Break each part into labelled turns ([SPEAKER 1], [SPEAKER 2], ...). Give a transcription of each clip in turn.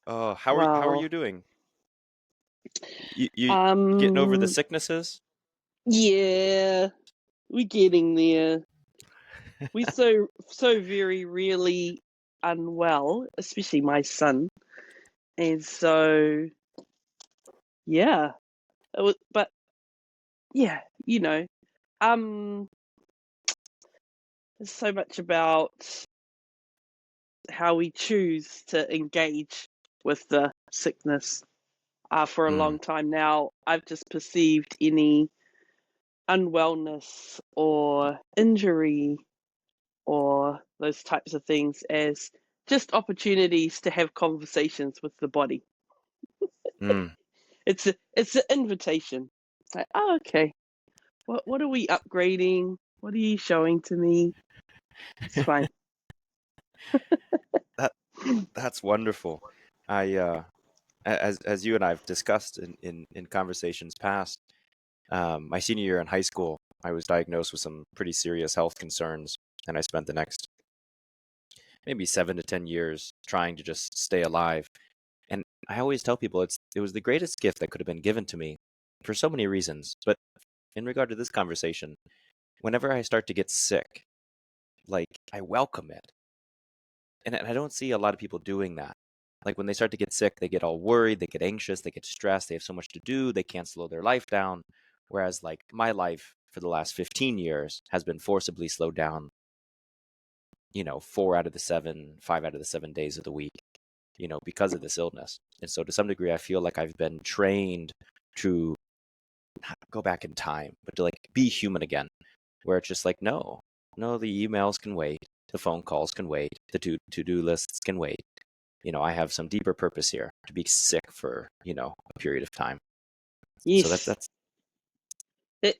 [SPEAKER 1] How are
[SPEAKER 2] Wow.
[SPEAKER 1] you doing? You getting over the
[SPEAKER 2] Um,
[SPEAKER 1] sicknesses?
[SPEAKER 2] yeah, we're getting there. We're so very really unwell, especially my son. And so yeah. But yeah, you know, um there's so much about how we choose to engage with the sickness. For a
[SPEAKER 1] Mm,
[SPEAKER 2] long time now, I've just perceived any unwellness or injury or those types of things as just opportunities to have conversations with the body.
[SPEAKER 1] mm.
[SPEAKER 2] It's an invitation. It's like, oh, okay, what are we upgrading? What are you showing to me? It's fine.
[SPEAKER 1] That that's wonderful. I as you and I've discussed in conversations past, my senior year in high school, I was diagnosed with some pretty serious health concerns, and I spent the next maybe 7 to 10 years trying to just stay alive. And I always tell people it was the greatest gift that could have been given to me for so many reasons. But in regard to this conversation, whenever I start to get sick, like I welcome it. And I don't see a lot of people doing that. Like when they start to get sick, they get all worried, they get anxious, they get stressed, they have so much to do, they can't slow their life down. Whereas like my life for the last 15 years has been forcibly slowed down, 4 out of the 7, 5 out of the 7 days of the week, because of this illness. And so to some degree, I feel like I've been trained to not go back in time, but to like be human again, where it's just like, no, no, the emails can wait, the phone calls can wait, the to-do lists can wait. I have some deeper purpose here to be sick for, a period of time. So that's
[SPEAKER 2] Yes.
[SPEAKER 1] that's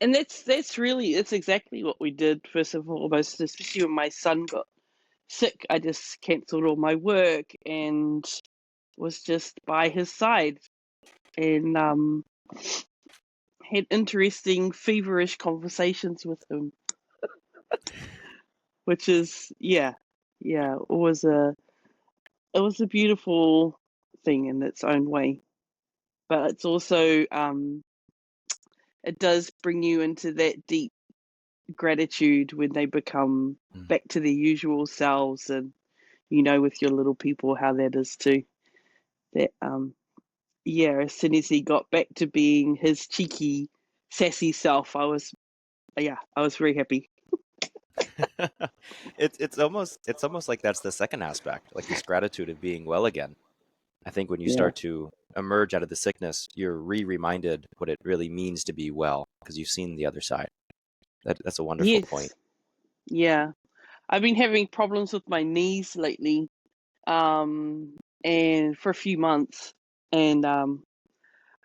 [SPEAKER 2] And that's really it's exactly what we did first and foremost, especially when my son got sick. I just cancelled all my work and was just by his side and had interesting feverish conversations with him, which is it was a beautiful thing in its own way. But it's also it does bring you into that deep gratitude when they become
[SPEAKER 1] mm,
[SPEAKER 2] back to their usual selves, and with your little people how that is too. That as soon as he got back to being his cheeky sassy self, I was very happy.
[SPEAKER 1] it's almost like that's the second aspect, like this gratitude of being well again. I think when you
[SPEAKER 2] Yeah.
[SPEAKER 1] start to emerge out of the sickness, you're reminded what it really means to be well because you've seen the other side. That's a wonderful point.
[SPEAKER 2] Yes. Yeah. I've been having problems with my knees lately, um, and for a few months, and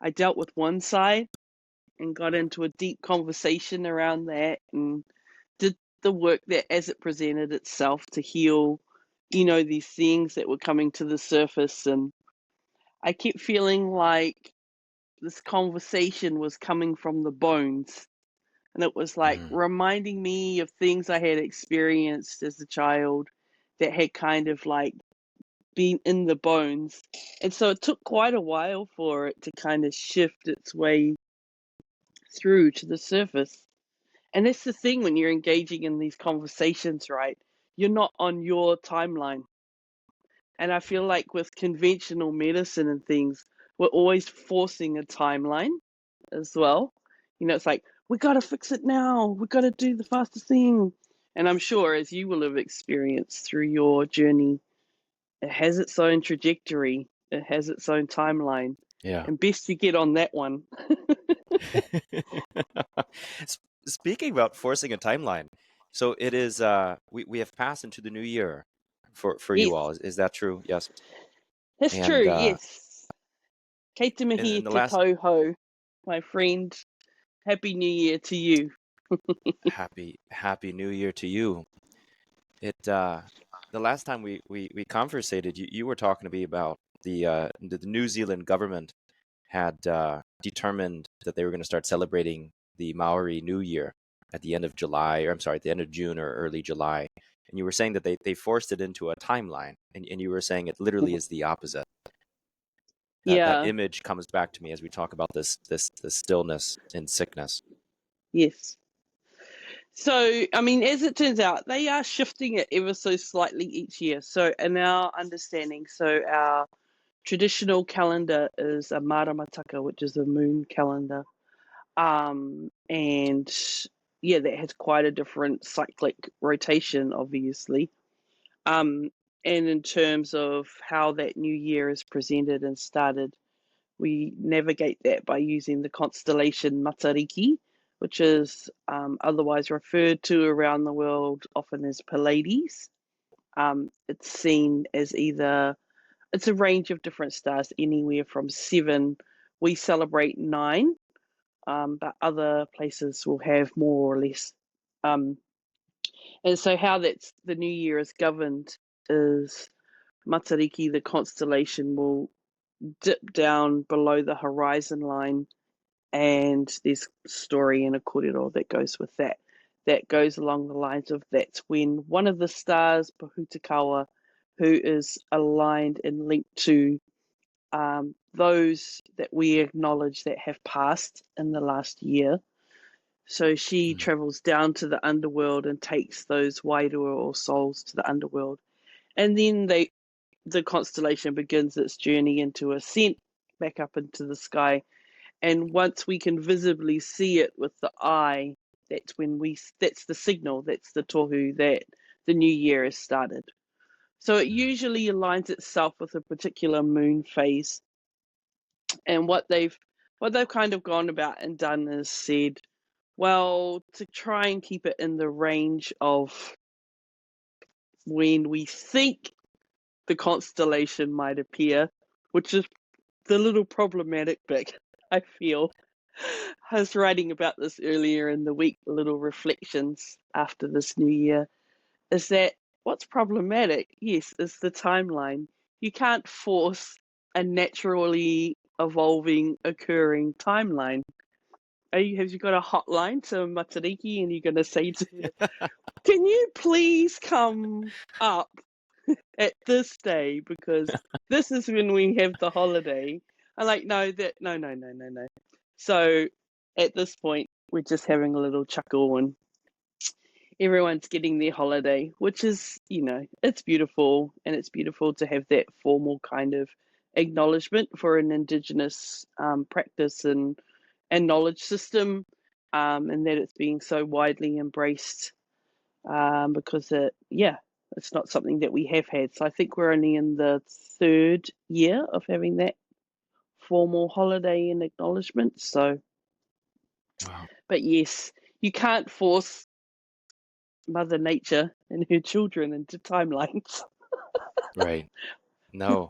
[SPEAKER 2] I dealt with one side and got into a deep conversation around that, and did the work that as it presented itself to heal, these things that were coming to the surface, and I kept feeling like this conversation was coming from the bones. And it was like
[SPEAKER 1] Mm,
[SPEAKER 2] reminding me of things I had experienced as a child that had kind of like been in the bones. And so it took quite a while for it to kind of shift its way through to the surface. And that's the thing when you're engaging in these conversations, right? You're not on your timeline. And I feel like with conventional medicine and things, we're always forcing a timeline as well. It's like, we got to fix it now. We got to do the fastest thing. And I'm sure, as you will have experienced through your journey, it has its own trajectory, it has its own timeline.
[SPEAKER 1] yeah.
[SPEAKER 2] And best to get on that one.
[SPEAKER 1] Speaking about forcing a timeline, so it is we have passed into the new year for you
[SPEAKER 2] Yes,
[SPEAKER 1] all. Is that true? Yes.
[SPEAKER 2] that's true.
[SPEAKER 1] And
[SPEAKER 2] Yes. Kei te
[SPEAKER 1] in
[SPEAKER 2] mihi
[SPEAKER 1] the
[SPEAKER 2] te
[SPEAKER 1] last
[SPEAKER 2] tauhou, my friend. Happy New Year to you.
[SPEAKER 1] happy new year to you. It the last time we conversated, you were talking to me about the New Zealand government had determined that they were going to start celebrating the Maori New Year at the end of July, or I'm sorry, at the end of June or early July. And you were saying that they forced it into a timeline, and you were saying it literally is the opposite. That
[SPEAKER 2] Yeah.
[SPEAKER 1] image comes back to me as we talk about this stillness in sickness.
[SPEAKER 2] Yes. So, I mean, as it turns out, they are shifting it ever so slightly each year. So, in our understanding, so our traditional calendar is a maramataka, which is a moon calendar. And yeah, that has quite a different cyclic rotation, obviously. And in terms of how that new year is presented and started, we navigate that by using the constellation Matariki, which is otherwise referred to around the world often as Pleiades. It's seen as it's a range of different stars, anywhere from 7. We celebrate 9, but other places will have more or less. And so, how that's the new year is governed is Matariki, the constellation, will dip down below the horizon line, and there's story and a kōrero that goes with that. That goes along the lines of that's when one of the stars, Pahutakawa, who is aligned and linked to those that we acknowledge that have passed in the last year. So she travels down to the underworld and takes those wairua or souls to the underworld. And then the constellation begins its journey into ascent back up into the sky. And once we can visibly see it with the eye, that's the signal, that's the tohu that the new year has started. So it usually aligns itself with a particular moon phase. And what they've kind of gone about and done is said, well, to try and keep it in the range of when we think the constellation might appear, which is the little problematic bit, I feel. I was writing about this earlier in the week, little reflections after this new year, is that what's problematic, yes, is the timeline. You can't force a naturally evolving, occurring timeline. Have you got a hotline to Matariki and you're going to say to her, can you please come up at this day because this is when we have the holiday? I'm like, no. So at this point, we're just having a little chuckle and everyone's getting their holiday, which is, it's beautiful, and it's beautiful to have that formal kind of acknowledgement for an Indigenous practice and knowledge system, and that it's being so widely embraced, because it's not something that we have had. So I think we're only in the 3rd year of having that formal holiday and acknowledgement. So,
[SPEAKER 1] Wow.
[SPEAKER 2] but yes, you can't force Mother Nature and her children into timelines.
[SPEAKER 1] Right. No.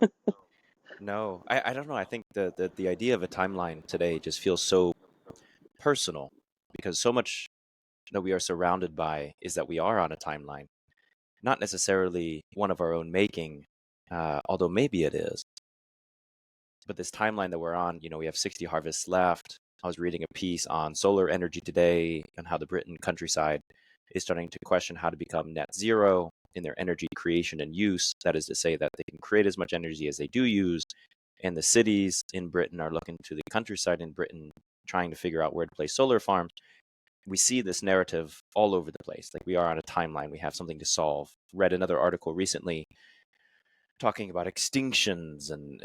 [SPEAKER 1] No. I don't know. I think the idea of a timeline today just feels so personal because so much that we are surrounded by is that we are on a timeline, not necessarily one of our own making, although maybe it is. But this timeline that we're on, we have 60 harvests left. I was reading a piece on solar energy today and how the Britain countryside is starting to question how to become net zero in their energy creation and use. That is to say that they can create as much energy as they do use. And the cities in Britain are looking to the countryside in Britain, trying to figure out where to place solar farms. We see this narrative all over the place. Like we are on a timeline. We have something to solve. Read another article recently talking about extinctions and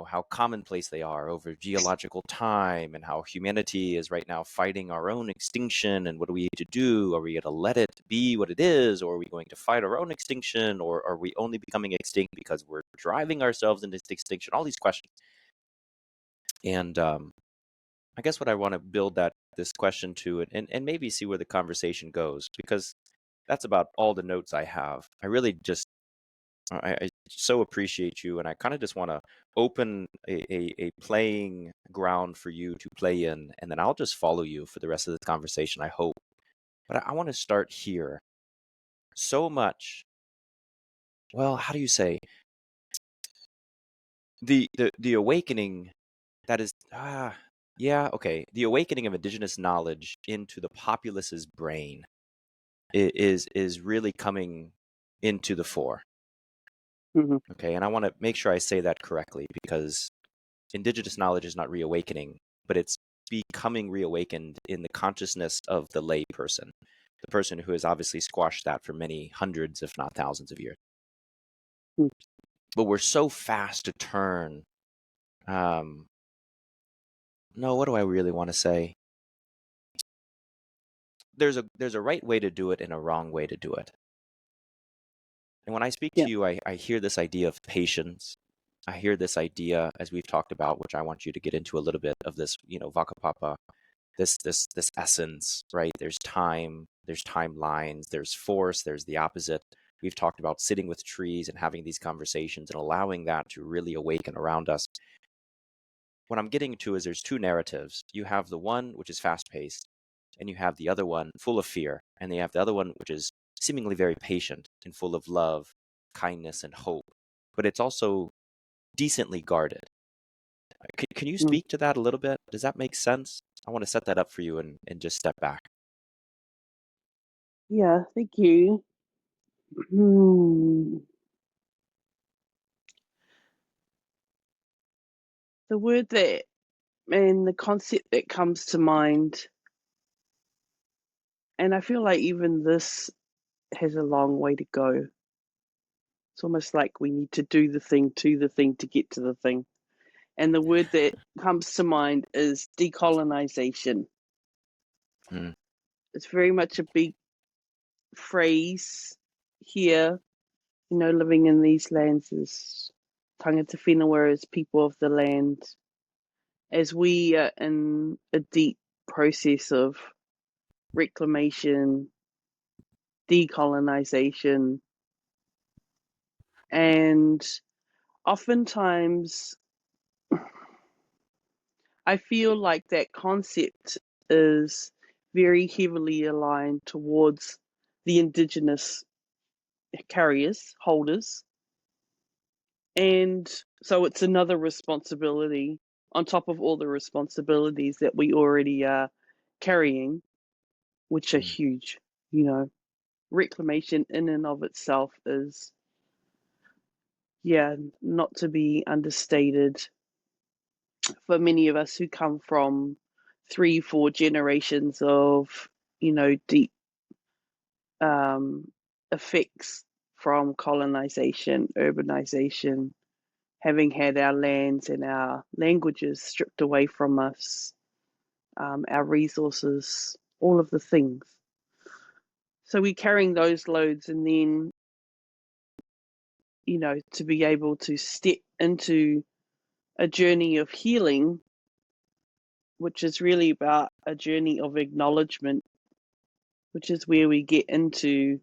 [SPEAKER 1] how commonplace they are over geological time, and how humanity is right now fighting our own extinction. And what do we need to do? Are we going to let it be what it is, or are we going to fight our own extinction, or are we only becoming extinct because we're driving ourselves into extinction? All these questions. And I guess what I want to build this question to, and maybe see where the conversation goes, because that's about all the notes I have. I really just I so appreciate you, and I kind of just want to open a playing ground for you to play in, and then I'll just follow you for the rest of the conversation, I hope. But I want to start here. So much, well, how do you say, the awakening that is, the awakening of Indigenous knowledge into the populace's brain is really coming into the fore.
[SPEAKER 2] Mhm.
[SPEAKER 1] Okay, and I want to make sure I say that correctly, because Indigenous knowledge is not reawakening, but it's becoming reawakened in the consciousness of the lay person, the person who has obviously squashed that for many hundreds, if not thousands of years.
[SPEAKER 2] Mm.
[SPEAKER 1] But we're so fast to turn. No, what do I really want to say? There's a right way to do it and a wrong way to do it. And when I speak
[SPEAKER 2] Yeah.
[SPEAKER 1] to you, I hear this idea of patience. I hear this idea, as we've talked about, which I want you to get into a little bit of this, Vakapapa, this essence, right? There's time, there's timelines, there's force, there's the opposite. We've talked about sitting with trees and having these conversations and allowing that to really awaken around us. What I'm getting to is there's two narratives. You have the one which is fast-paced, and you have the other one full of fear, and you have the other one which is seemingly very patient and full of love, kindness, and hope. But it's also decently guarded. Can you
[SPEAKER 2] Mm.
[SPEAKER 1] speak to that a little bit? Does that make sense? I want to set that up for you and just step back.
[SPEAKER 2] Yeah, thank you. Hmm. The word that and the concept that comes to mind, and I feel like even this has a long way to go. It's almost like we need to do the thing to the thing to get to the thing. And the word that comes to mind is decolonization.
[SPEAKER 1] Mm,
[SPEAKER 2] It's very much a big phrase here, living in these lands as tangata whenua, as people of the land, as we are in a deep process of reclamation, decolonization, and oftentimes I feel like that concept is very heavily aligned towards the Indigenous carriers, holders. And so it's another responsibility on top of all the responsibilities that we already are carrying, which are
[SPEAKER 1] mm,
[SPEAKER 2] huge. Reclamation in and of itself is, yeah, not to be understated. For many of us who come from 3, 4 generations of, deep effects from colonization, urbanization, having had our lands and our languages stripped away from us, our resources, all of the things. So we're carrying those loads, and then, to be able to step into a journey of healing, which is really about a journey of acknowledgement, which is where we get into,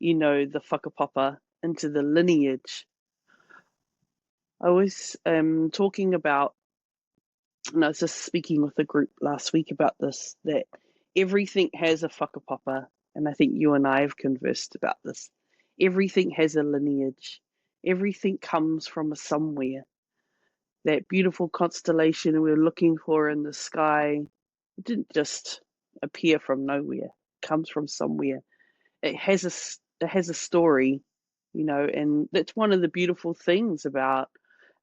[SPEAKER 2] the whakapapa, into the lineage. I was talking about, and I was just speaking with a group last week about this, that everything has a whakapapa, and I think you and I have conversed about this. Everything has a lineage. Everything comes from somewhere. That beautiful constellation we're looking for in the sky, it didn't just appear from nowhere. It comes from somewhere. It has a story, and that's one of the beautiful things about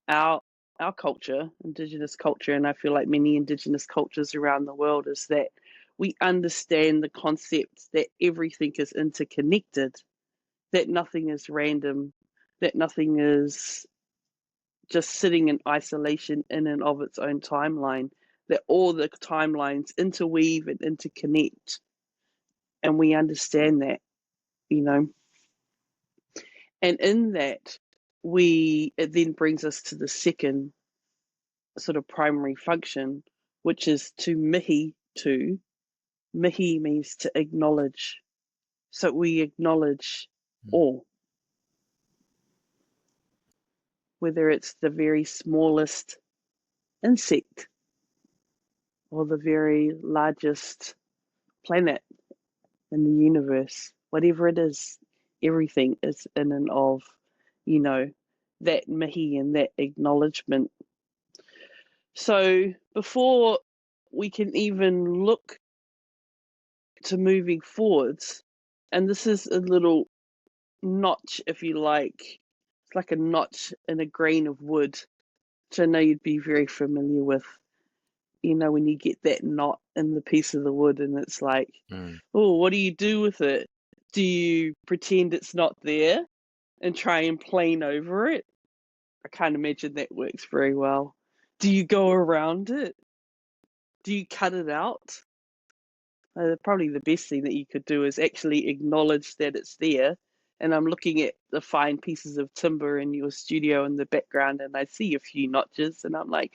[SPEAKER 2] our our culture, Indigenous culture, and I feel like many Indigenous cultures around the world, is that we understand the concept that everything is interconnected, that nothing is random, that nothing is just sitting in isolation in and of its own timeline, that all the timelines interweave and interconnect, and we understand that, you know. And in that, it then brings us to the second sort of primary function, which is to mihi to. Mihi means to acknowledge. So we acknowledge
[SPEAKER 1] mm,
[SPEAKER 2] all, whether it's the very smallest insect or the very largest planet in the universe, whatever it is, everything is in and of, that mihi and that acknowledgement. So before we can even look to moving forwards, and this is a little notch, if you like, it's like a notch in a grain of wood which I know you'd be very familiar with. You know, when you get that knot in the piece of the wood and it's like, oh, what do you do with it? Do you pretend it's not there and try and plane over it? I can't imagine that works very well. Do you go around it? Do you cut it out? Probably the best thing that you could do is actually acknowledge that it's there. And I'm looking at the fine pieces of timber in your studio in the background, and I see a few notches, and I'm like,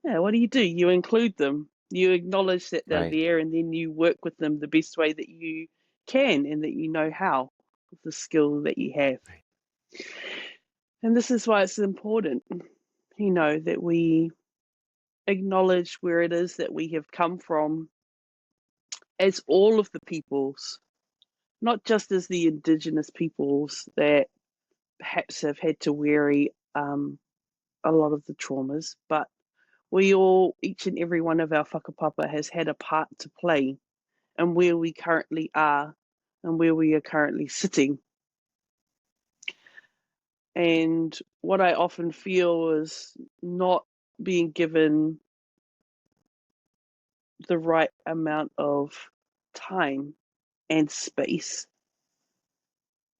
[SPEAKER 2] yeah, what do? You include them. You acknowledge that they're
[SPEAKER 1] Right.
[SPEAKER 2] there, and then you work with them the best way that you can and that you know how, with the skill that you have.
[SPEAKER 1] Right.
[SPEAKER 2] And this is why it's important, you know, that we acknowledge where it is that we have come from as all of the peoples, not just as the Indigenous peoples that perhaps have had to weary a lot of the traumas, but we all, each and every one of our whakapapa has had a part to play in where we currently are and where we are currently sitting. And what I often feel is not being given the right amount of time and space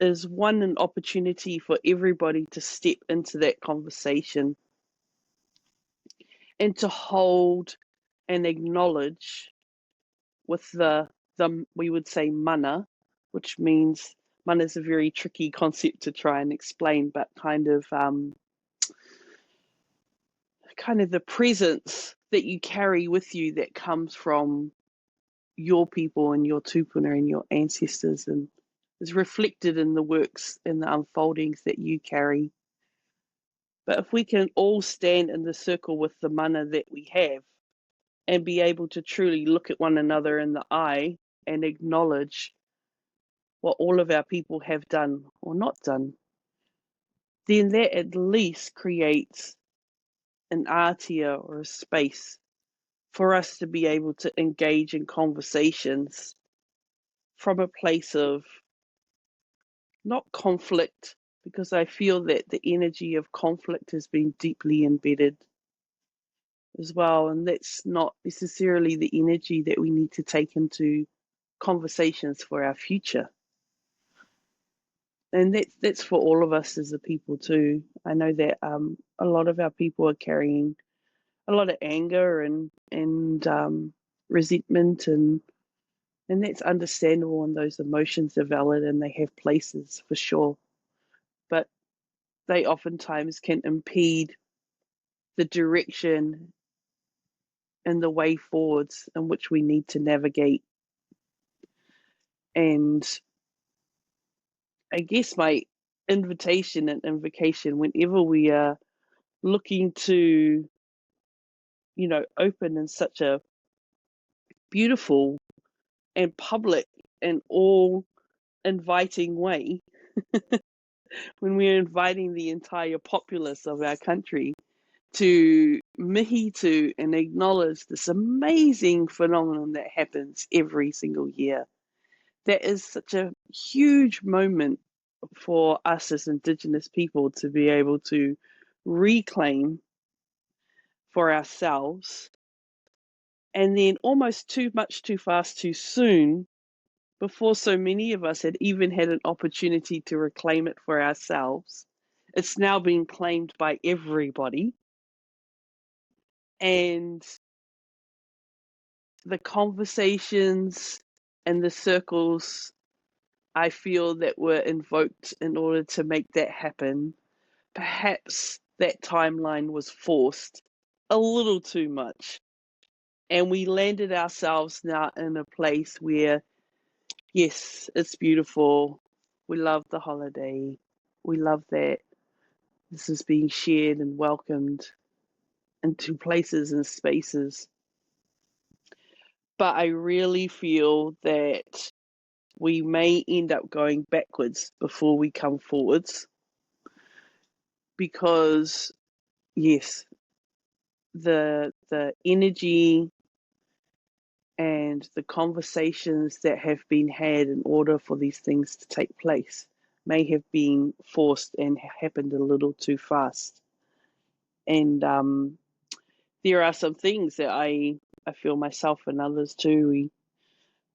[SPEAKER 2] is one, an opportunity for everybody to step into that conversation and to hold and acknowledge with the we would say mana, which means mana is a very tricky concept to try and explain, but kind of the presence that you carry with you that comes from your people and your tupuna and your ancestors, and is reflected in the works and the unfoldings that you carry. But if we can all stand in the circle with the mana that we have and be able to truly look at one another in the eye and acknowledge what all of our people have done or not done, then that at least creates an atia or a space for us to be able to engage in conversations from a place of not conflict, because I feel that the energy of conflict has been deeply embedded as well, and that's not necessarily the energy that we need to take into conversations for our future. And that's for all of us as a people too. I know that a lot of our people are carrying a lot of anger and resentment, and that's understandable, and those emotions are valid and they have places for sure, but they oftentimes can impede the direction and the way forwards in which we need to navigate. And I guess my invitation and invocation, whenever we are looking to, you know, open in such a beautiful and public and all inviting way, when we're inviting the entire populace of our country to mihi to and acknowledge this amazing phenomenon that happens every single year. That is such a huge moment for us as Indigenous people to be able to reclaim for ourselves, and then almost too much, too fast, too soon, before so many of us had even had an opportunity to reclaim it for ourselves. It's now being claimed by everybody. And the conversations and the circles I feel that were invoked in order to make that happen, perhaps that timeline was forced a little too much. And we landed ourselves now in a place where, yes, it's beautiful. We love the holiday. We love that this is being shared and welcomed into places and spaces. But I really feel that we may end up going backwards before we come forwards, because yes, the energy and the conversations that have been had in order for these things to take place may have been forced and happened a little too fast. And there are some things that I feel myself and others too, we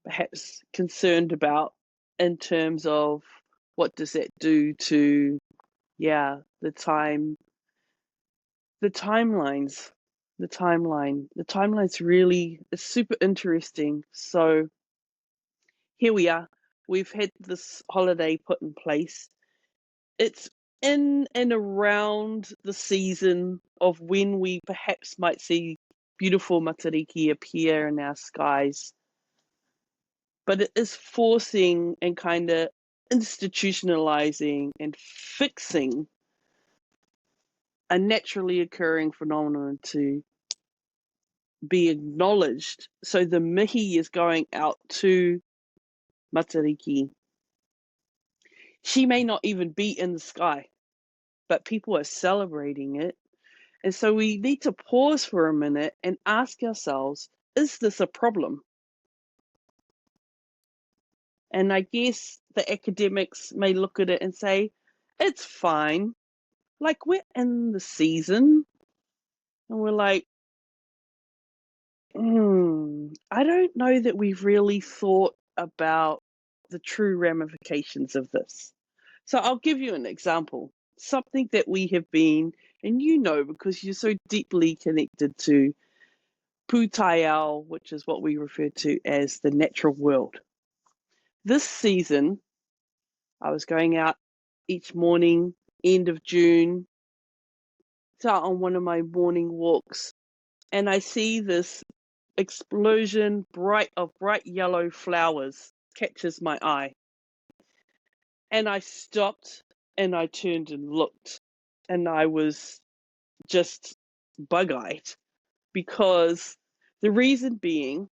[SPEAKER 2] perhaps concerned about in terms of what does that do to, the timelines, the timeline's really, it's super interesting. So here we are. We've had this holiday put in place. It's in and around the season of when we perhaps might see beautiful matariki appear in our skies. But it is forcing and kind of institutionalizing and fixing a naturally occurring phenomenon to be acknowledged. So the mihi is going out to matariki. She may not even be in the sky, but people are celebrating it. And so we need to pause for a minute and ask ourselves, is this a problem? And I guess the academics may look at it and say, it's fine. Like, we're in the season. And we're like, I don't know that we've really thought about the true ramifications of this. So I'll give you an example. Something that we have been, and you know, because you're so deeply connected to Pūtaiao, which is what we refer to as the natural world. This season, I was going out each morning, end of June, out on one of my morning walks, and I see this explosion of bright yellow flowers catches my eye. And I stopped and I turned and looked, and I was just bug-eyed, because the reason being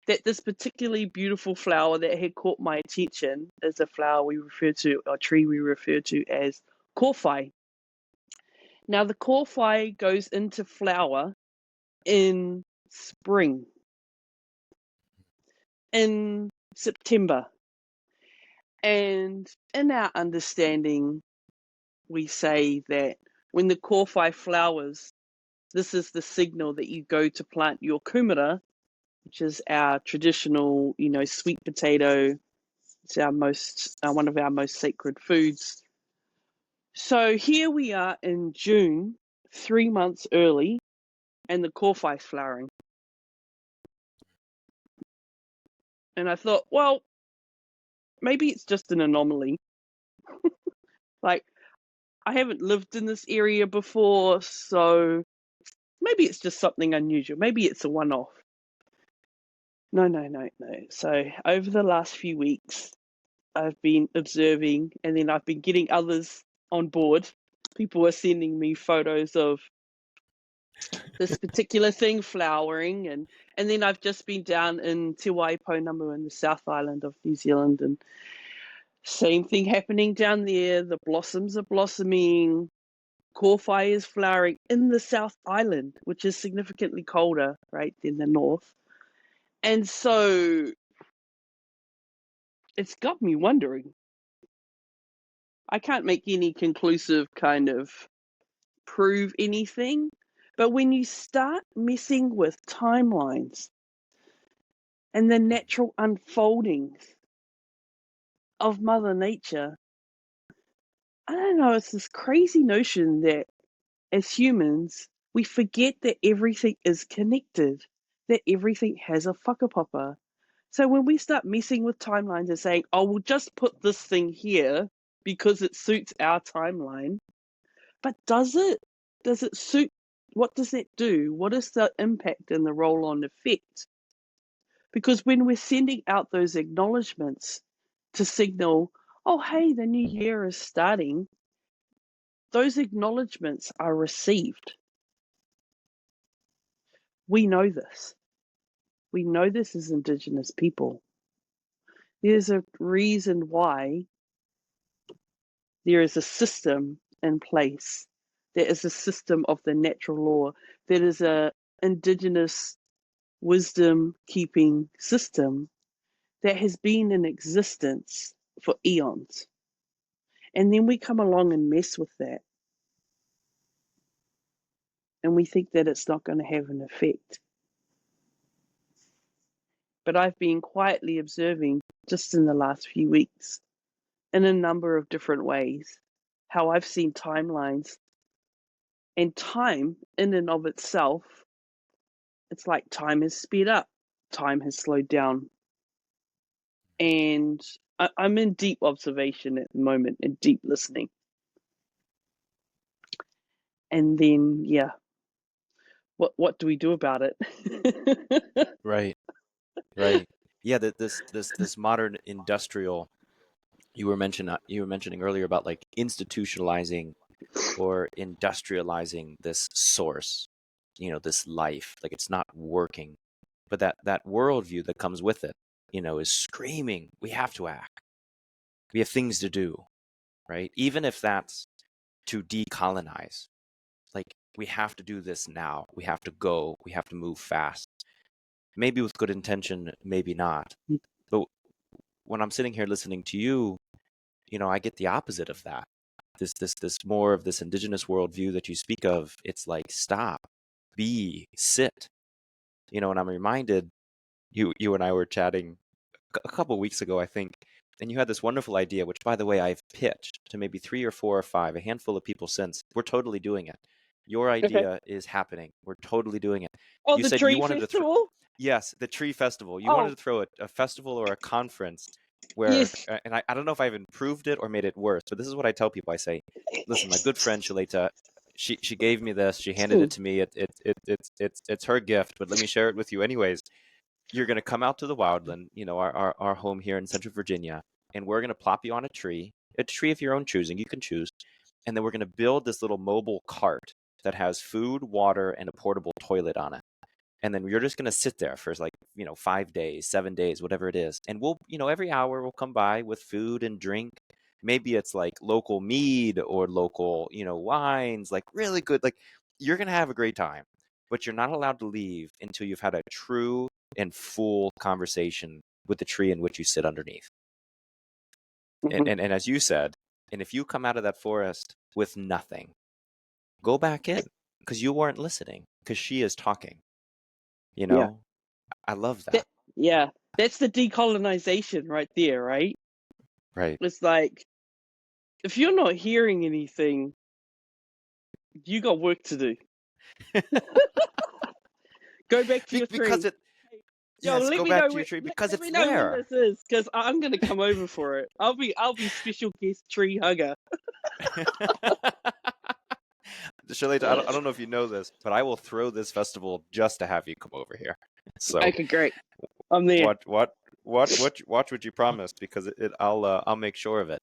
[SPEAKER 2] that this particularly beautiful flower that had caught my attention is a flower we refer to, or tree we refer to as kōwhai. Now the kōwhai goes into flower in spring, in September. And in our understanding, we say that when the kōwhai flowers, this is the signal that you go to plant your kumara, which is our traditional, sweet potato. It's our one of our most sacred foods. So here we are in June, 3 months early, and the kōwhai's flowering. And I thought, well, maybe it's just an anomaly. Like, I haven't lived in this area before, so maybe it's just something unusual. Maybe it's a one-off. No. So over the last few weeks, I've been observing, and then I've been getting others on board. People are sending me photos of this particular thing flowering, and then I've just been down in Te Waipounamu in the South Island of New Zealand, and same thing happening down there. The blossoms are blossoming. Kōwhai is flowering in the South Island, which is significantly colder, right, than the North. And so it's got me wondering. I can't make any conclusive kind of prove anything, but when you start messing with timelines and the natural unfoldings of Mother Nature, I don't know, it's this crazy notion that as humans, we forget that everything is connected, that everything has a whakapapa. So when we start messing with timelines and saying, oh, we'll just put this thing here because it suits our timeline, but does it? Does it suit? What does that do? What is the impact and the roll-on effect? Because when we're sending out those acknowledgements to signal, oh, hey, the new year is starting, those acknowledgements are received. We know this. We know this as Indigenous people. There's a reason why there is a system in place. There is a system of the natural law. There is a Indigenous wisdom keeping system that has been in existence for eons. And then we come along and mess with that. and we think that it's not going to have an effect. But I've been quietly observing just in the last few weeks, in a number of different ways, how I've seen timelines and time in and of itself. It's like time has sped up, time has slowed down. And I'm in deep observation at the moment and deep listening. And then, yeah, what do we do about it?
[SPEAKER 1] Right. Right. Yeah, this modern industrial you were mentioning earlier about like institutionalizing or industrializing this source, this life, like it's not working. But that worldview that comes with it, is screaming, we have to act. We have things to do, right? Even if that's to decolonize. Like we have to do this now. We have to go. We have to move fast. Maybe with good intention, maybe not. But when I'm sitting here listening to you, I get the opposite of that. This more of this indigenous worldview that you speak of. It's like stop, sit. And I'm reminded, you and I were chatting a couple weeks ago, I think, and you had this wonderful idea, which, by the way, I've pitched to maybe 3 or 4 or 5, a handful of people since. We're totally doing it. Your
[SPEAKER 2] Okay.
[SPEAKER 1] idea is happening. We're totally doing it.
[SPEAKER 2] Oh,
[SPEAKER 1] You
[SPEAKER 2] the
[SPEAKER 1] said you
[SPEAKER 2] tree
[SPEAKER 1] wanted to
[SPEAKER 2] festival?
[SPEAKER 1] yes, the tree festival. You wanted
[SPEAKER 2] Oh,
[SPEAKER 1] to throw a festival or a conference where,
[SPEAKER 2] yes.
[SPEAKER 1] and I don't know if I've improved it or made it worse, but this is what I tell people. I say, listen, my good friend Chelita, she gave me this. She handed it to me. It's her gift, but let me share it with you anyways. You're going to come out to the wildland, our home here in Central Virginia, and we're going to plop you on a tree of your own choosing. You can choose. And then we're going to build this little mobile cart that has food, water, and a portable toilet on it. And then you're just going to sit there for like, 5 days, 7 days, whatever it is. And we'll, every hour we'll come by with food and drink. Maybe it's like local mead or local, wines, like really good. Like you're going to have a great time, but you're not allowed to leave until you've had a true and full conversation with the tree in which you sit underneath.
[SPEAKER 2] Mm-hmm.
[SPEAKER 1] And as you said, and if you come out of that forest with nothing, go back in because you weren't listening because she is talking.
[SPEAKER 2] Yeah.
[SPEAKER 1] I love that.
[SPEAKER 2] That, yeah. That's the decolonization right there, right?
[SPEAKER 1] Right.
[SPEAKER 2] It's like, if you're not hearing anything, you got work to do. Go back to your
[SPEAKER 1] Because
[SPEAKER 2] tree.
[SPEAKER 1] it,
[SPEAKER 2] Yo,
[SPEAKER 1] yes,
[SPEAKER 2] let
[SPEAKER 1] go
[SPEAKER 2] me
[SPEAKER 1] back
[SPEAKER 2] know
[SPEAKER 1] to your tree because
[SPEAKER 2] let
[SPEAKER 1] it's
[SPEAKER 2] me know when
[SPEAKER 1] there.
[SPEAKER 2] this is, because I'm gonna come over for it. I'll be special guest tree hugger.
[SPEAKER 1] Shalita, I don't know if you know this, but I will throw this festival just to have you come over here. So
[SPEAKER 2] Okay, great. I'm there.
[SPEAKER 1] watch what you promised because I'll make sure of it.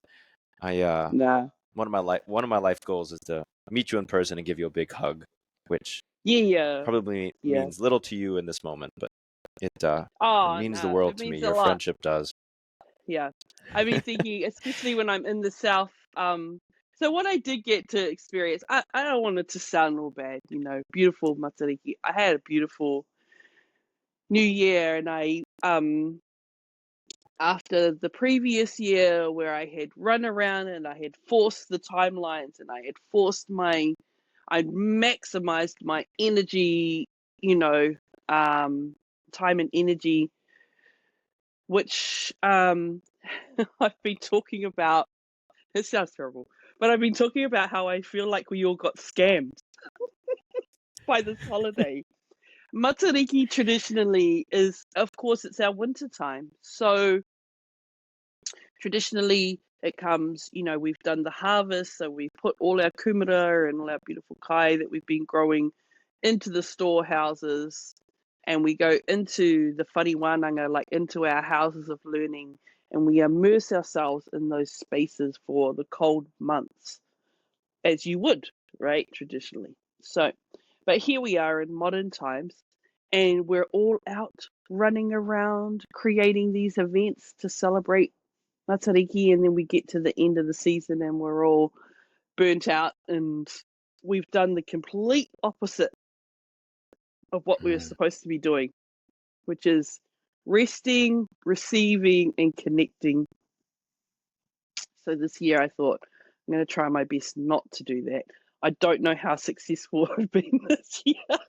[SPEAKER 1] I
[SPEAKER 2] Nah.
[SPEAKER 1] one of my life goals is to meet you in person and give you a big hug, which
[SPEAKER 2] Yeah.
[SPEAKER 1] probably
[SPEAKER 2] Yeah.
[SPEAKER 1] means little to you in this moment, but it
[SPEAKER 2] Oh
[SPEAKER 1] means the
[SPEAKER 2] no,
[SPEAKER 1] world
[SPEAKER 2] it
[SPEAKER 1] to me.
[SPEAKER 2] means a
[SPEAKER 1] Your
[SPEAKER 2] lot.
[SPEAKER 1] friendship does.
[SPEAKER 2] Yeah. I've been thinking, especially when I'm in the South. So what I did get to experience, I don't want it to sound all bad, beautiful Matariki. I had a beautiful New Year, and I after the previous year where I had run around and I had forced the timelines and I had I'd maximized my energy, time and energy, which I've been talking about. It sounds terrible, but I've been talking about how I feel like we all got scammed by this holiday. Matariki traditionally is, of course, it's our winter time. So traditionally it comes, we've done the harvest, so we put all our kumara and all our beautiful kai that we've been growing into the storehouses, and we go into the whariwānanga, like into our houses of learning, and we immerse ourselves in those spaces for the cold months, as you would, right, traditionally. So, but here we are in modern times, and we're all out running around creating these events to celebrate Matariki, and then we get to the end of the season and we're all burnt out, and we've done the complete opposite of what we were supposed to be doing, which is resting, receiving, and connecting. So this year I thought I'm going to try my best not to do that. I don't know how successful I've been this year,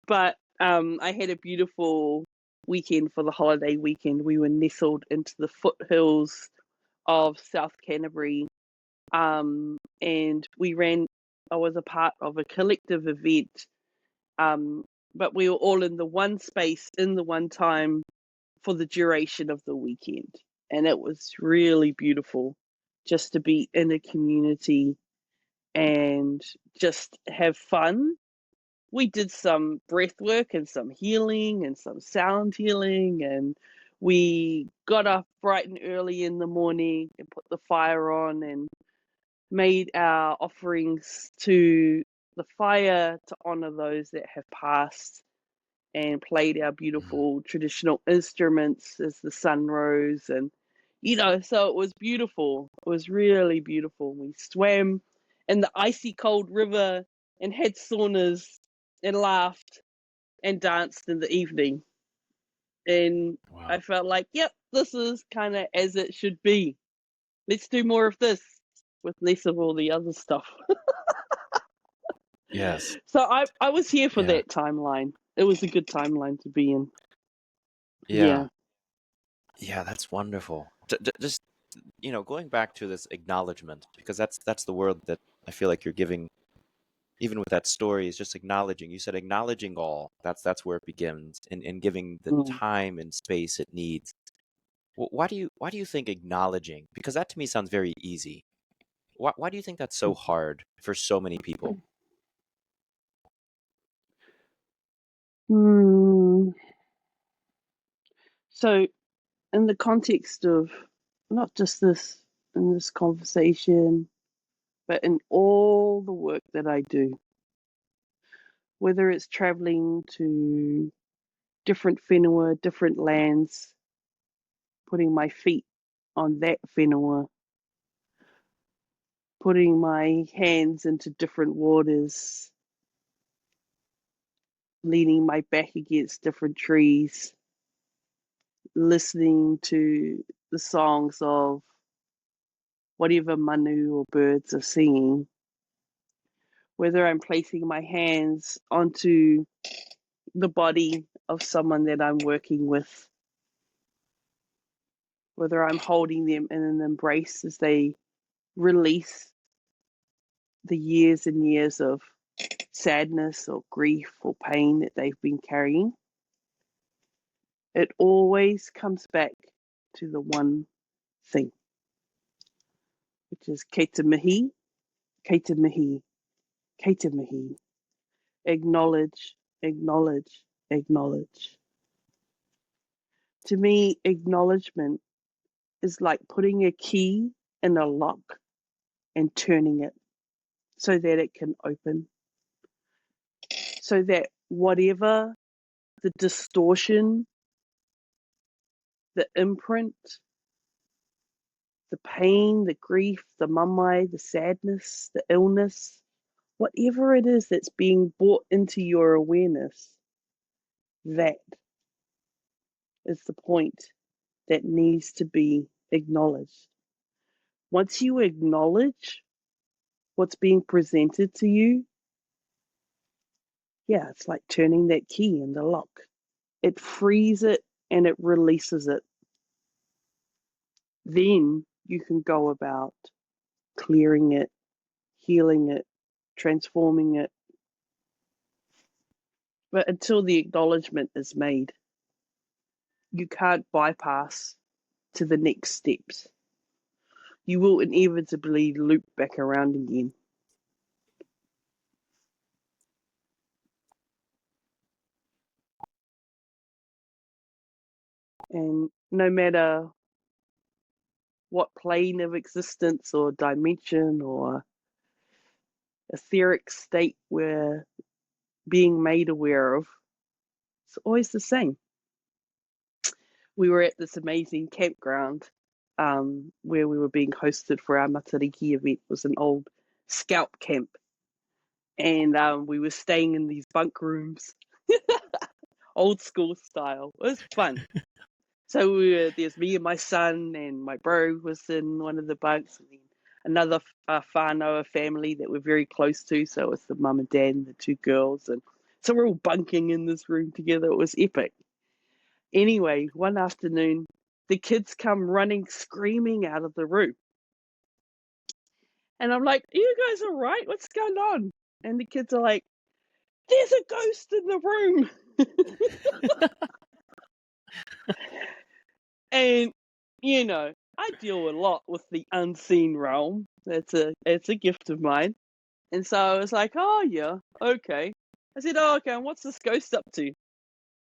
[SPEAKER 2] but I had a beautiful weekend for the holiday weekend. We were nestled into the foothills of South Canterbury, and I was a part of a collective event, but we were all in the one space, in the one time, for the duration of the weekend. And it was really beautiful just to be in a community and just have fun. We did some breath work and some healing and some sound healing, and we got up bright and early in the morning and put the fire on and made our offerings to the fire to honor those that have passed, and played our beautiful traditional instruments as the sun rose. And so it was beautiful. It was really beautiful. We swam in the icy cold river and had saunas and laughed and danced in the evening. And I
[SPEAKER 1] Wow.
[SPEAKER 2] felt like, yep, this is kind of as it should be. Let's do more of this with less of all the other stuff.
[SPEAKER 1] Yes.
[SPEAKER 2] So I was here for
[SPEAKER 1] Yeah.
[SPEAKER 2] that timeline. It was a good timeline to be in.
[SPEAKER 1] Yeah.
[SPEAKER 2] Yeah.
[SPEAKER 1] Yeah, that's wonderful. Just going back to this acknowledgement, because that's the word that I feel like you're giving, even with that story, is just acknowledging. You said acknowledging all. That's where it begins, and giving the
[SPEAKER 2] Mm.
[SPEAKER 1] time and space it needs. Why do you think acknowledging? Because that to me sounds very easy. Why do you think that's so hard for so many people?
[SPEAKER 2] Hmm. So, in the context of not just in this conversation, but in all the work that I do, whether it's traveling to different whenua, different lands, putting my feet on that whenua, putting my hands into different waters, leaning my back against different trees, listening to the songs of whatever manu or birds are singing, whether I'm placing my hands onto the body of someone that I'm working with, whether I'm holding them in an embrace as they release the years and years of sadness or grief or pain that they've been carrying. It always comes back to the one thing, which is keita mihi, keita mihi, keita mihi. Acknowledge, acknowledge, acknowledge. To me, acknowledgement is like putting a key in a lock and turning it so that it can open, so that whatever the distortion, the imprint, the pain, the grief, the mamai, the sadness, the illness, whatever it is that's being brought into your awareness, that is the point that needs to be acknowledged. Once you acknowledge what's being presented to you, yeah, it's like turning that key in the lock. It frees it and it releases it. Then you can go about clearing it, healing it, transforming it. But until the acknowledgement is made, you can't bypass to the next steps. You will inevitably loop back around again. And no matter what plane of existence or dimension or etheric state we're being made aware of, it's always the same. We were at this amazing campground where we were being hosted for our Matariki event. It was an old scout camp. And we were staying in these bunk rooms, old school style. It was fun. So there's me and my son, and my bro was in one of the bunks. And then another whānau family that we're very close to. So it's the mum and dad and the two girls. And so we're all bunking in this room together. It was epic. Anyway, one afternoon, the kids come running, screaming out of the room. And I'm like, are you guys all right? What's going on? And the kids are like, there's a ghost in the room. And, you know, I deal a lot with the unseen realm. It's a gift of mine. And so I was like, oh, yeah, okay. I said, oh, okay, and what's this ghost up to?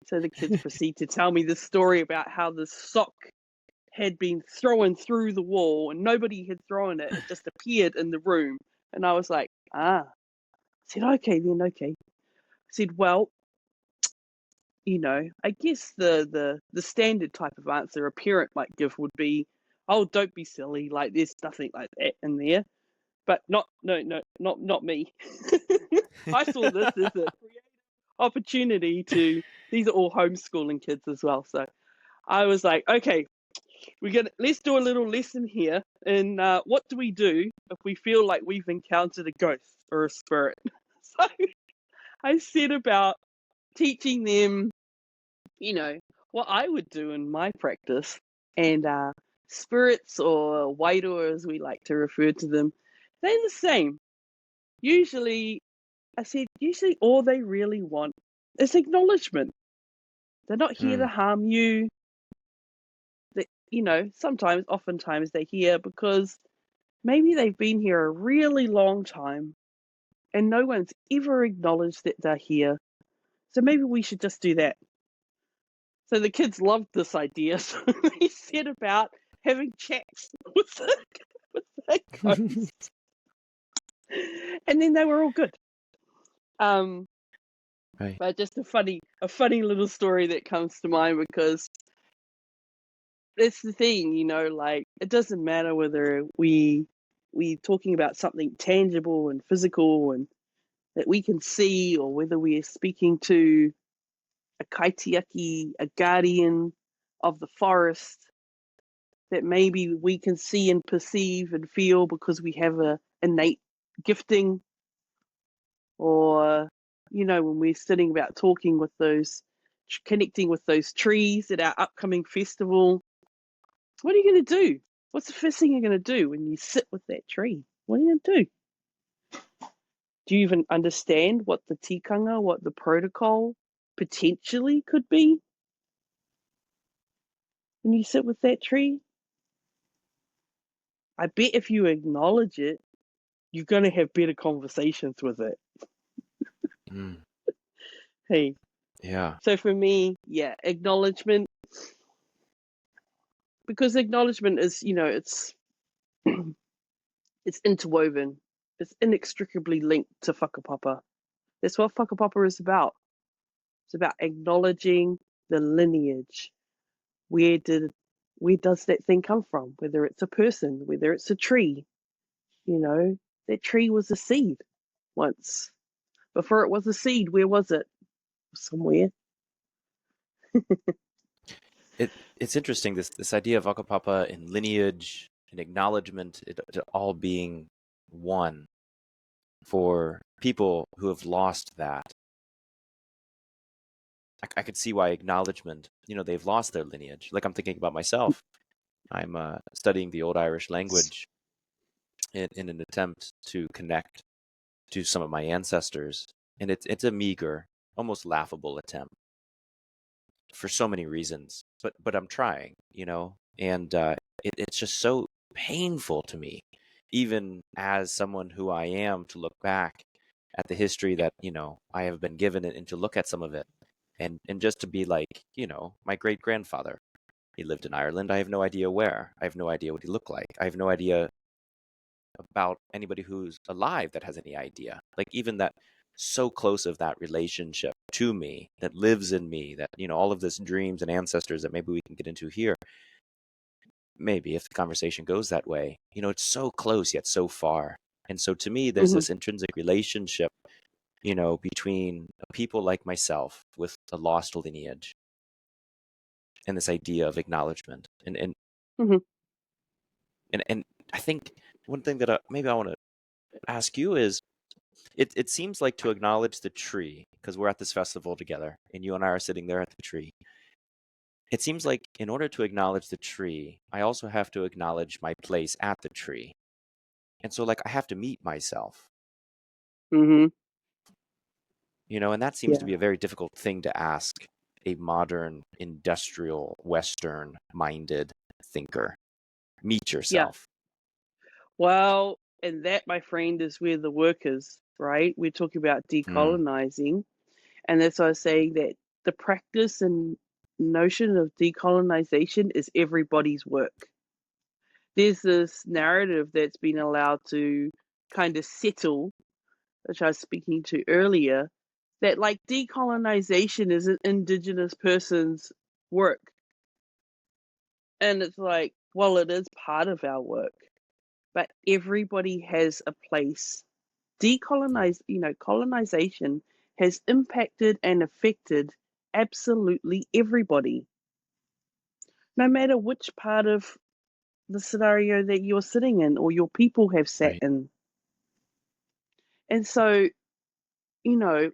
[SPEAKER 2] So the kids proceed to tell me this story about how this sock had been thrown through the wall and nobody had thrown it. It just appeared in the room. And I was like, ah. I said, okay, then, okay. I said, well, you know, I guess the standard type of answer a parent might give would be, oh, don't be silly, like there's nothing like that in there. But not me. I saw this as a creative opportunity to, these are all homeschooling kids as well. So I was like, okay, let's do a little lesson here in what do we do if we feel like we've encountered a ghost or a spirit. So I set about teaching them, you know, what I would do in my practice. And spirits, or wairua as we like to refer to them, they're the same. Usually, I said, usually all they really want is acknowledgement. They're not here to harm you. They, you know, oftentimes they're here because maybe they've been here a really long time and no one's ever acknowledged that they're here. So maybe we should just do that. So the kids loved this idea. So they set about having chats with the ghost. And then they were all good.
[SPEAKER 1] Right.
[SPEAKER 2] But just a funny little story that comes to mind, because that's the thing, you know, like it doesn't matter whether we talking about something tangible and physical and that we can see, or whether we are speaking to a kaitiaki, a guardian of the forest that maybe we can see and perceive and feel because we have a innate gifting, or, you know, when we're sitting about talking with those, connecting with those trees at our upcoming festival, what are you going to do? What's the first thing you're going to do when you sit with that tree? What are you going to do? Do you even understand what the tikanga, what the protocol potentially could be when you sit with that tree? I bet if you acknowledge it, you're going to have better conversations with it. Hey.
[SPEAKER 1] Yeah.
[SPEAKER 2] So for me, yeah, acknowledgement, because acknowledgement is, you know, it's it's interwoven. It's inextricably linked to whakapapa. That's what whakapapa is about. It's about acknowledging the lineage. Where does that thing come from? Whether it's a person, whether it's a tree. You know, that tree was a seed once. Before it was a seed, where was it? Somewhere.
[SPEAKER 1] It's interesting, this idea of whakapapa and lineage and acknowledgement, it all being one for people who have lost that. I could see why acknowledgement, you know, they've lost their lineage. Like I'm thinking about myself. I'm studying the Old Irish language in an attempt to connect to some of my ancestors, and it's a meager, almost laughable attempt for so many reasons. But I'm trying, you know, and it's just so painful to me, even as someone who I am, to look back at the history that, you know, I have been given, and to look at some of it, and just to be like, you know, my great grandfather. He lived in Ireland. I have no idea where. I have no idea what he looked like. I have no idea about anybody who's alive that has any idea. Like even that, so close of that relationship to me, that lives in me, that, you know, all of this dreams and ancestors that maybe we can get into here. Maybe if the conversation goes that way, you know, it's so close yet so far. And so to me, there's this intrinsic relationship, you know, between people like myself with a lost lineage and this idea of acknowledgement. And I think one thing that maybe I want to ask you is, it seems like to acknowledge the tree, because we're at this festival together and you and I are sitting there at the tree. It seems like in order to acknowledge the tree, I also have to acknowledge my place at the tree. And so, like, I have to meet myself,
[SPEAKER 2] Mm-hmm.
[SPEAKER 1] and that seems to
[SPEAKER 2] Yeah.
[SPEAKER 1] be a very difficult thing to ask a modern, industrial, Western minded thinker. Meet
[SPEAKER 2] Yeah.
[SPEAKER 1] yourself.
[SPEAKER 2] Well, and that, my friend, is where the work is, right? We're talking about
[SPEAKER 1] Mm,
[SPEAKER 2] decolonizing. And that's why I was saying that the practice and notion of decolonization is everybody's work. There's this narrative that's been allowed to kind of settle, which I was speaking to earlier, that like decolonization is an indigenous person's work. And it's like, well, it is part of our work, but everybody has a place. Colonization has impacted and affected absolutely everybody, no matter which part of the scenario that you're sitting in or your people have sat
[SPEAKER 1] right.
[SPEAKER 2] in. And so,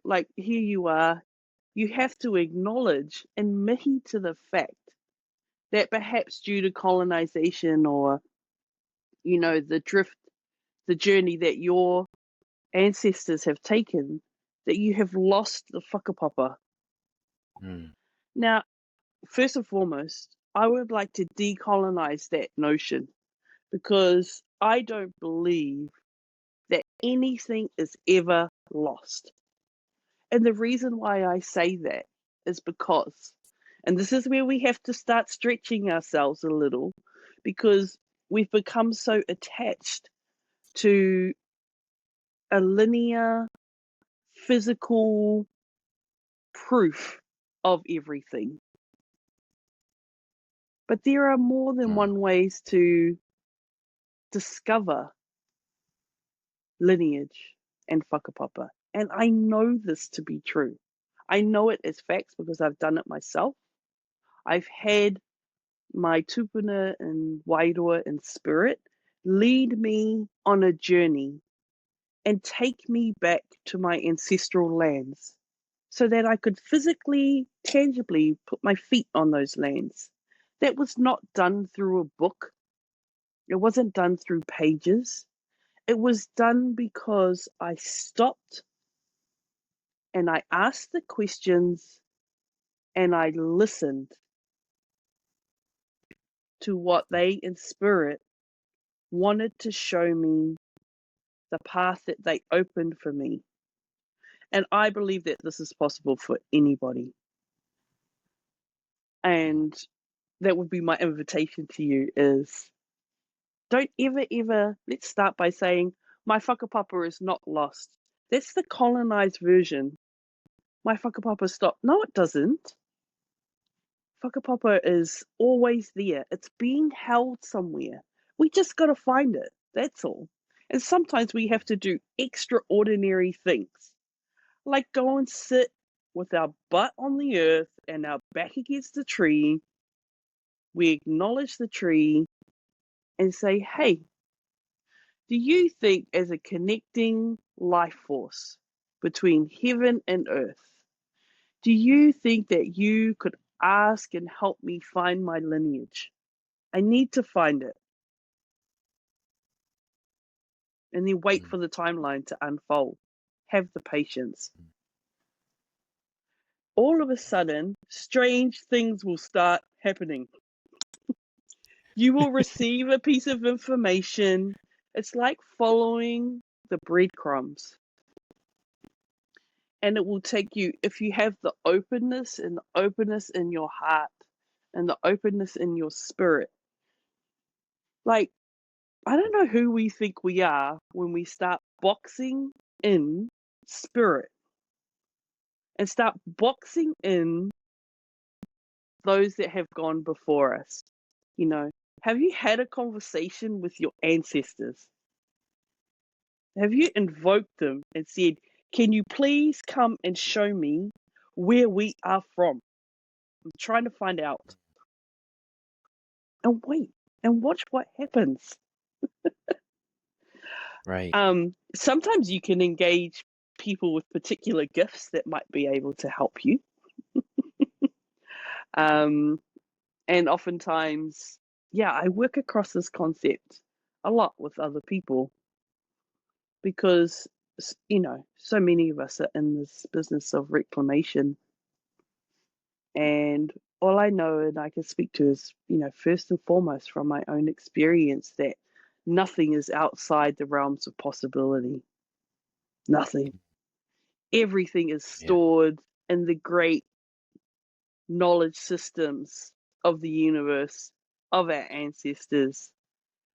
[SPEAKER 2] like here you are, you have to acknowledge and mihi to the fact that perhaps due to colonization or, the journey that your ancestors have taken, that you have lost the whakapapa.
[SPEAKER 1] Mm,
[SPEAKER 2] Now, first and foremost, I would like to decolonize that notion because I don't believe that anything is ever lost. And the reason why I say that is because, and this is where we have to start stretching ourselves a little, because we've become so attached to a linear, physical proof of everything. But there are more than
[SPEAKER 1] mm,
[SPEAKER 2] one ways to discover lineage and whakapapa. And I know this to be true. I know it as facts because I've done it myself. I've had my tupuna and wairoa and spirit lead me on a journey and take me back to my ancestral lands so that I could physically, tangibly put my feet on those lands. That was not done through a book. It wasn't done through pages. It was done because I stopped and I asked the questions and I listened to what they in spirit wanted to show me, the path that they opened for me. And I believe that this is possible for anybody. And that would be my invitation to you is don't ever, let's start by saying, my whakapapa is not lost. That's the colonized version. My whakapapa stopped. No, it doesn't. Whakapapa is always there. It's being held somewhere. We just got to find it. That's all. And sometimes we have to do extraordinary things, like go and sit with our butt on the earth and our back against the tree. We acknowledge the tree and say, hey, do you think as a connecting life force between heaven and earth, do you think that you could ask and help me find my lineage? I need to find it. And then wait
[SPEAKER 1] mm,
[SPEAKER 2] for the timeline to unfold. Have the patience. All of a sudden, strange things will start happening. You will receive a piece of information. It's like following the breadcrumbs. And it will take you, if you have the openness and the openness in your heart and the openness in your spirit. Like, I don't know who we think we are when we start boxing in spirit and start boxing in those that have gone before us. Have you had a conversation with your ancestors? Have you invoked them and said, can you please come and show me where we are from? I'm trying to find out. And wait and watch what happens.
[SPEAKER 1] Right.
[SPEAKER 2] Sometimes you can engage people with particular gifts that might be able to help you. Um, and oftentimes, yeah, I work across this concept a lot with other people because, so many of us are in this business of reclamation. And all I know and I can speak to is, first and foremost from my own experience that nothing is outside the realms of possibility. Nothing. Everything is
[SPEAKER 1] Yeah.
[SPEAKER 2] stored in the great knowledge systems of the universe, of our ancestors.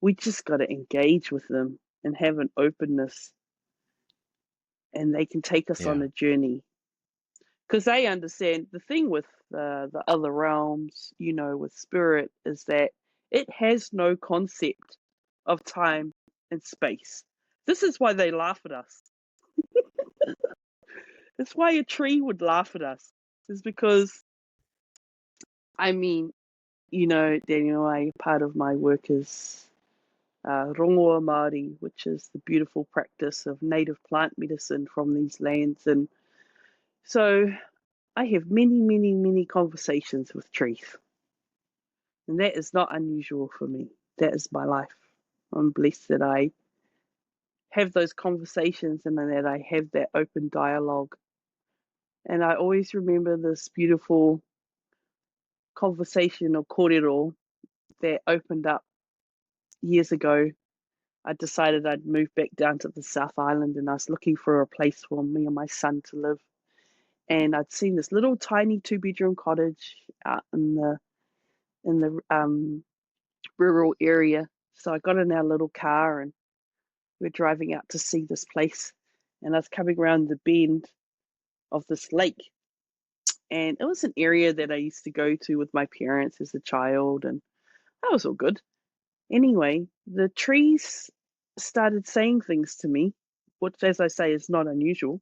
[SPEAKER 2] We just got to engage with them and have an openness, and they can take us on
[SPEAKER 1] Yeah.
[SPEAKER 2] a journey. Because they understand the thing with the other realms, with spirit, is that it has no concept of time and space. This is why they laugh at us. That's why a tree would laugh at us, is because, I mean, Daniel, part of my work is rongoa Māori, which is the beautiful practice of native plant medicine from these lands. And so I have many, many, many conversations with trees. And that is not unusual for me. That is my life. I'm blessed that I have those conversations and that I have that open dialogue. And I always remember this beautiful conversation or kōrero that opened up years ago. I decided I'd move back down to the South Island and I was looking for a place for me and my son to live. And I'd seen this little tiny 2-bedroom cottage out in the rural area. So I got in our little car and we're driving out to see this place. And I was coming around the bend of this lake. And it was an area that I used to go to with my parents as a child, and that was all good. Anyway, the trees started saying things to me, which, as I say, is not unusual.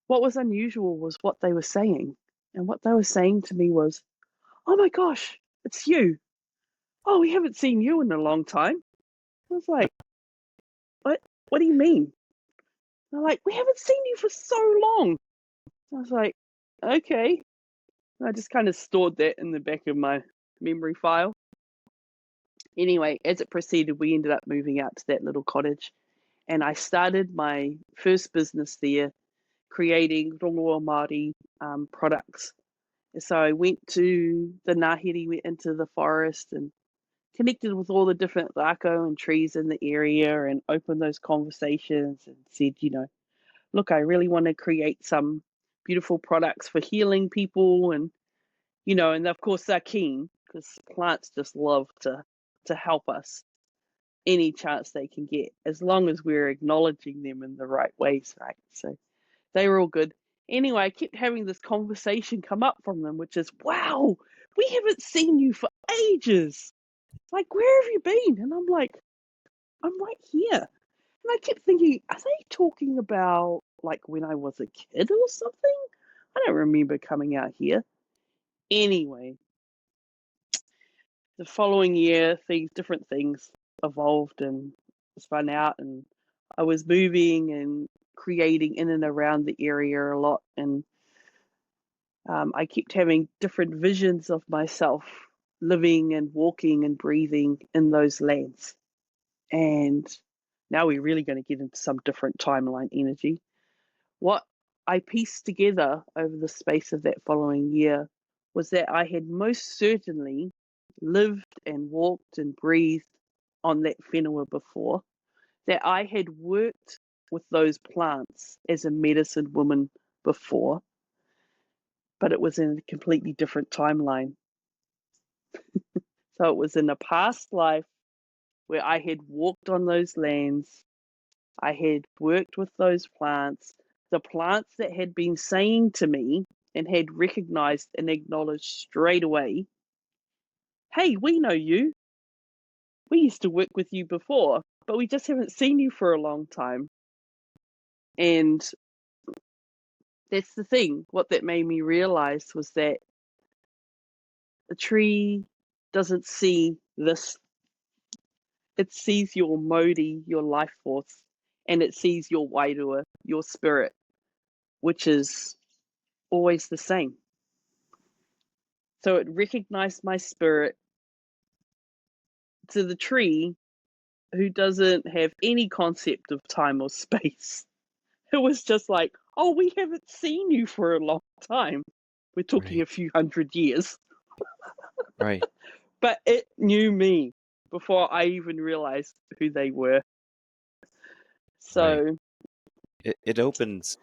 [SPEAKER 2] What was unusual was what they were saying. And what they were saying to me was, "Oh my gosh, it's you. Oh, we haven't seen you in a long time." I was like, "What? What do you mean?" They're like, "We haven't seen you for so long." I was like, "Okay." And I just kind of stored that in the back of my memory file. Anyway, as it proceeded, we ended up moving out to that little cottage. And I started my first business there, creating rongoa Māori products. So I went to the Ngāhere, went into the forest and connected with all the different rako and trees in the area and opened those conversations and said, look, I really want to create some beautiful products for healing people. And of course they're keen because plants just love to help us any chance they can get, as long as we're acknowledging them in the right ways, right? So they were all good. Anyway, I kept having this conversation come up from them, which is, wow, we haven't seen you for ages. Like, where have you been? And I'm like, I'm right here. And I kept thinking, are they talking about like when I was a kid or something? I don't remember coming out here. Anyway, the following year, different things evolved and spun out, and I was moving and creating in and around the area a lot, and I kept having different visions of myself living and walking and breathing in those lands. And now we're really going to get into some different timeline energy. What I pieced together over the space of that following year was that I had most certainly lived and walked and breathed on that whenua before, that I had worked with those plants as a medicine woman before, but it was in a completely different timeline. So it was in a past life where I had walked on those lands, I had worked with those plants, the plants that had been saying to me and had recognized and acknowledged straight away, hey, we know you. We used to work with you before, but we just haven't seen you for a long time. And that's the thing. What that made me realize was that the tree doesn't see this. It sees your Māori, your life force. and it sees your wairua, your spirit, which is always the same. So it recognized my spirit to the tree who doesn't have any concept of time or space. It was just like, oh, we haven't seen you for a long time. We're talking
[SPEAKER 1] Right.
[SPEAKER 2] a few hundred years.
[SPEAKER 1] Right.
[SPEAKER 2] But it knew me before I even realized who they were.
[SPEAKER 1] Right.
[SPEAKER 2] So
[SPEAKER 1] It opens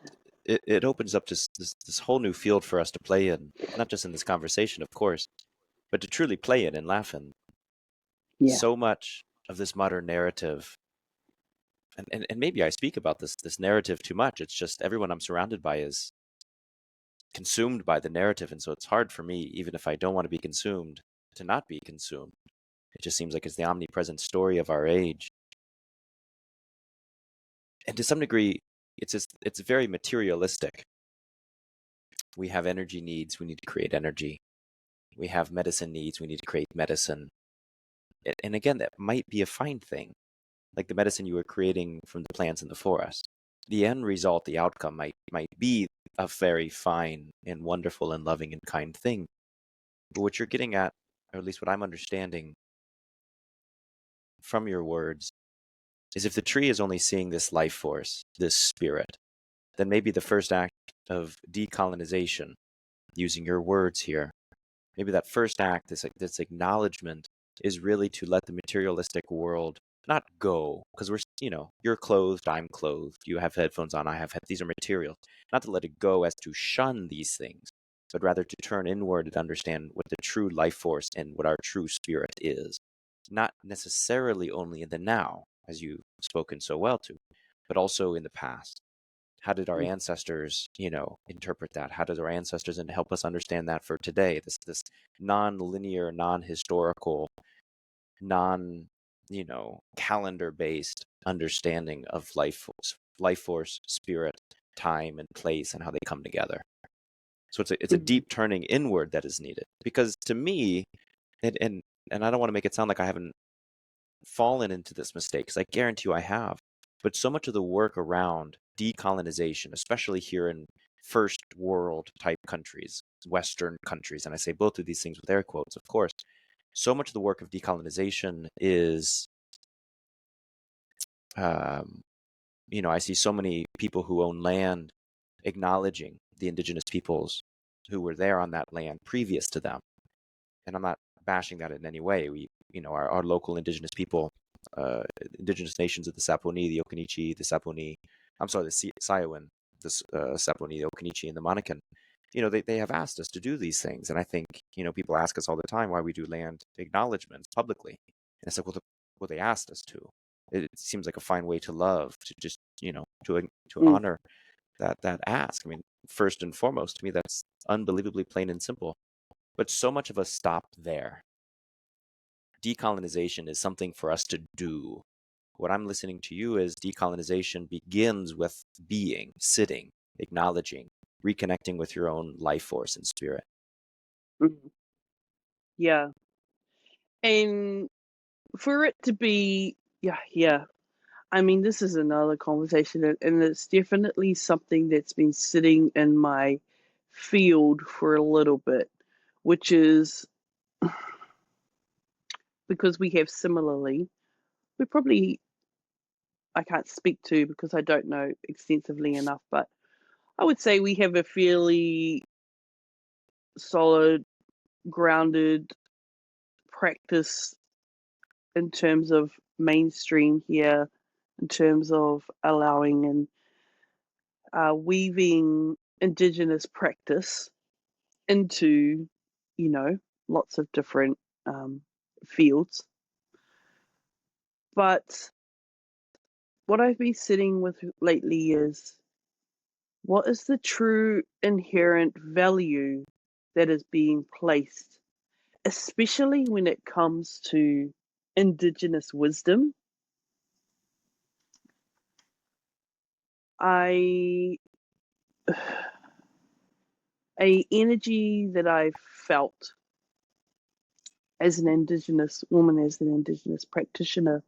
[SPEAKER 1] up this whole new field for us to play in, not just in this conversation, of course, but to truly play in and laugh in.
[SPEAKER 2] yeah.
[SPEAKER 1] So much of this modern narrative, and maybe I speak about this narrative too much. It's just everyone I'm surrounded by is consumed by the narrative, and so it's hard for me, even if I don't want to be consumed, to not be consumed. It just seems like it's the omnipresent story of our age. And to some degree, it's very materialistic. We have energy needs, we need to create energy. We have medicine needs, we need to create medicine. And again, that might be a fine thing, like the medicine you were creating from the plants in the forest. The end result, the outcome might be a very fine and wonderful and loving and kind thing. But what you're getting at, or at least what I'm understanding from your words, is if the tree is only seeing this life force, this spirit, then maybe the first act of decolonization, using your words here, maybe that first act, this acknowledgement, is really to let the materialistic world not go, because you're clothed, I'm clothed, you have headphones on, I have these are materials. Not to let it go as to shun these things, but rather to turn inward and understand what the true life force and what our true spirit is. Not necessarily only in the now, as you've spoken so well to, but also in the past. How did our ancestors, interpret that? How did our ancestors and help us understand that for today? This non-linear, non-historical, calendar-based understanding of life force, spirit, time, and place, and how they come together. So it's a deep turning inward that is needed. Because to me, and I don't want to make it sound like I haven't fallen into this mistake, because I guarantee you I have. But so much of the work around decolonization, especially here in first world type countries, Western countries, and I say both of these things with air quotes, of course, so much of the work of decolonization is, I see so many people who own land acknowledging the indigenous peoples who were there on that land previous to them. And I'm not bashing that in any way. Our local indigenous people, indigenous nations of the Saponi, the Okinichi, the Siouan, the Saponi, the Okinichi, and the Monacan, they have asked us to do these things. And I think, people ask us all the time why we do land acknowledgements publicly. And it's like, well, they asked us to. It seems like a fine way to love, to just, to honor that ask. I mean, first and foremost, to me, that's unbelievably plain and simple. But so much of us stop there. Decolonization is something for us to do. What I'm listening to you is decolonization begins with being, sitting, acknowledging, reconnecting with your own life force and spirit.
[SPEAKER 2] Yeah. And for it to be, yeah. I mean, this is another conversation, and it's definitely something that's been sitting in my field for a little bit, which is because we have similarly, I can't speak to because I don't know extensively enough, but I would say we have a fairly solid, grounded practice in terms of mainstream here, in terms of allowing and weaving Indigenous practice into, lots of different fields. But what I've been sitting with lately is, what is the true inherent value that is being placed, especially when it comes to Indigenous wisdom? A energy that I've felt as an Indigenous woman, as an Indigenous practitioner,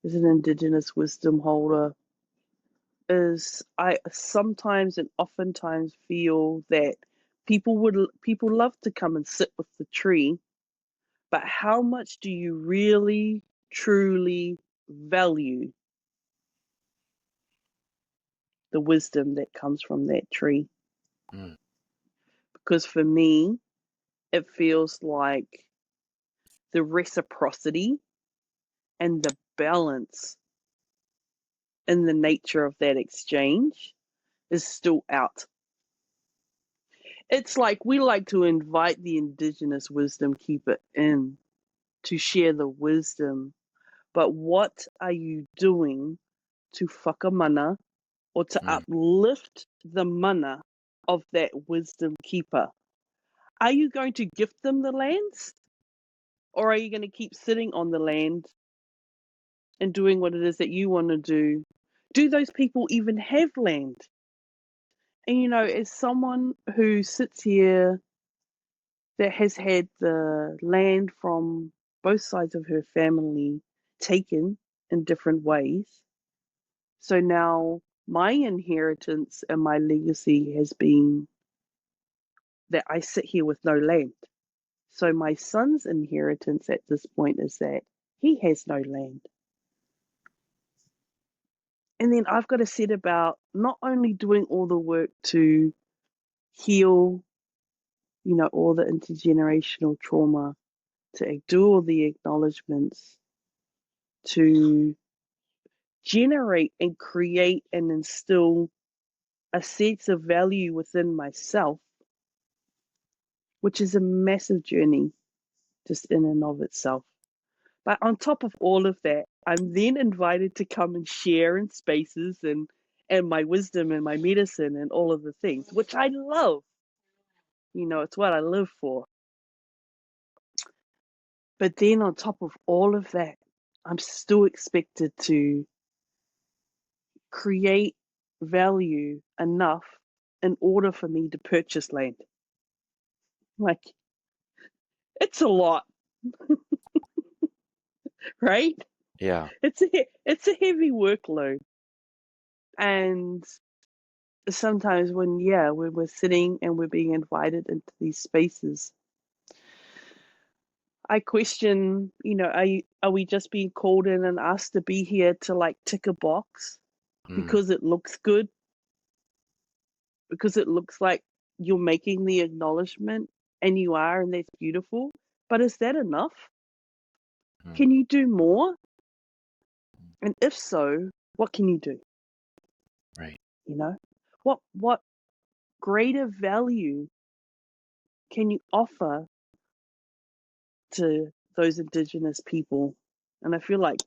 [SPEAKER 2] as an Indigenous wisdom holder, is I sometimes and oftentimes feel that people love to come and sit with the tree, but how much do you really truly value the wisdom that comes from that tree?
[SPEAKER 1] Mm.
[SPEAKER 2] Because for me, it feels like the reciprocity and the balance in the nature of that exchange is still out. It's like we like to invite the Indigenous wisdom keeper in to share the wisdom, but what are you doing to whakamana or to uplift the mana of that wisdom keeper? Are you going to gift them the lands, or are you going to keep sitting on the land and doing what it is that you want to do? Do those people even have land? And you know, as someone who sits here that has had the land from both sides of her family taken in different ways, so now my inheritance and my legacy has been that I sit here with no land. So my son's inheritance at this point is that he has no land. And then I've got to set about not only doing all the work to heal, you know, all the intergenerational trauma, to do all the acknowledgements, to generate and create and instill a sense of value within myself, which is a massive journey just in and of itself. But on top of all of that, I'm then invited to come and share in spaces and my wisdom and my medicine and all of the things, which I love. You know, it's what I live for. But then on top of all of that, I'm still expected to create value enough in order for me to purchase land. Like, it's a lot, right?
[SPEAKER 1] Yeah.
[SPEAKER 2] It's a heavy workload. And sometimes when we're sitting and we're being invited into these spaces, I question, you know, are we just being called in and asked to be here to like tick a box
[SPEAKER 1] Mm.
[SPEAKER 2] because it looks good, because it looks like you're making the acknowledgement, and you are, and that's beautiful, but is that enough?
[SPEAKER 1] Mm.
[SPEAKER 2] Can you do more? And if so, what can you do?
[SPEAKER 1] Right.
[SPEAKER 2] You know, what greater value can you offer to those Indigenous people? And I feel like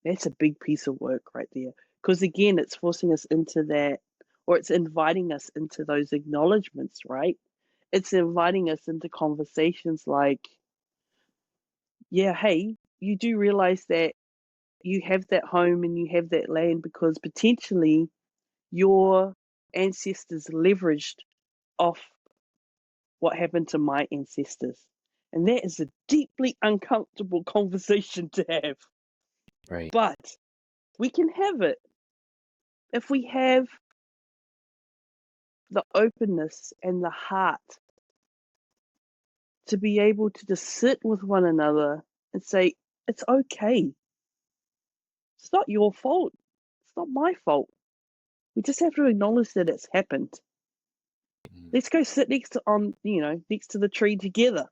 [SPEAKER 2] that's a big piece of work right there. Because again, it's forcing us into that, or it's inviting us into those acknowledgements, right? It's inviting us into conversations like, yeah, hey, you do realize that you have that home and you have that land because potentially your ancestors leveraged off what happened to my ancestors. And that is a deeply uncomfortable conversation to have.
[SPEAKER 1] Right.
[SPEAKER 2] But we can have it if we have the openness and the heart to be able to just sit with one another and say, it's okay. It's not your fault. It's not my fault. We just have to acknowledge that it's happened.
[SPEAKER 1] Mm.
[SPEAKER 2] Let's go sit next to the tree together.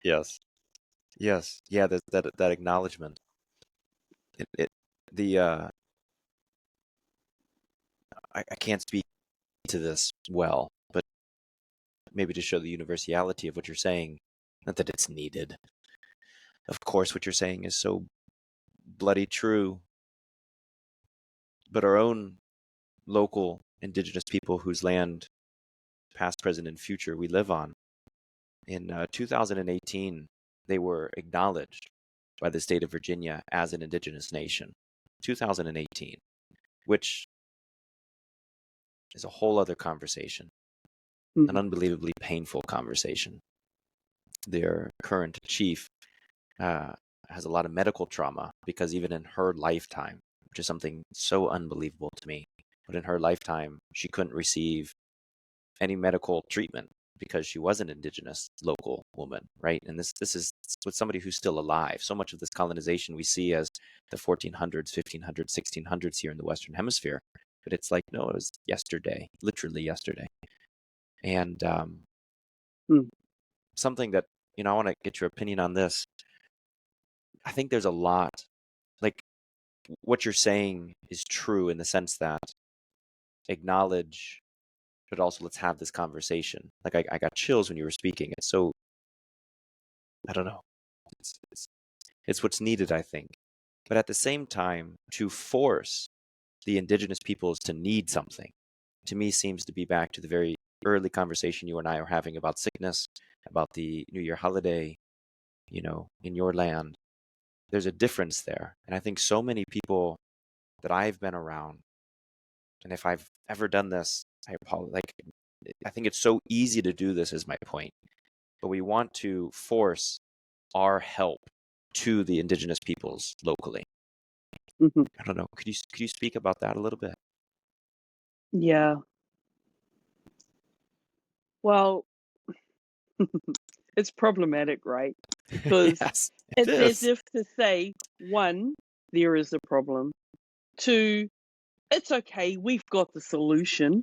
[SPEAKER 1] Yes. Yes. Yeah. That acknowledgement. It the I can't speak to this well, but maybe to show the universality of what you're saying, not that it's needed. Of course, what you're saying is so bloody true, but our own local Indigenous people whose land, past, present, and future, we live on, in 2018, they were acknowledged by the state of Virginia as an Indigenous nation. 2018, which is a whole other conversation, an unbelievably painful conversation. Their current chief has a lot of medical trauma, because even in her lifetime, which is something so unbelievable to me, but in her lifetime, she couldn't receive any medical treatment because she was an indigenous local woman, right? And this is with somebody who's still alive. So much of this colonization we see as the 1400s, 1500s, 1600s here in the Western Hemisphere, but it's like, no, it was yesterday, literally yesterday. And something that, I want to get your opinion on this. I think there's a lot, like, what you're saying is true in the sense that acknowledge, but also let's have this conversation. Like, I got chills when you were speaking. It's so, I don't know. It's what's needed, I think. But at the same time, to force the indigenous peoples to need something, to me, seems to be back to the very early conversation you and I are having about sickness, about the New Year holiday, in your land. There's a difference there. And I think so many people that I've been around, and if I've ever done this, I apologize. Like, I think it's so easy to do this, is my point. But we want to force our help to the indigenous peoples locally. I don't know. Could you speak about that a little bit?
[SPEAKER 2] Yeah. Well, it's problematic, right? Because
[SPEAKER 1] Yes, it
[SPEAKER 2] it's as
[SPEAKER 1] is.
[SPEAKER 2] if to say, one, there is a problem. Two, it's okay, we've got the solution.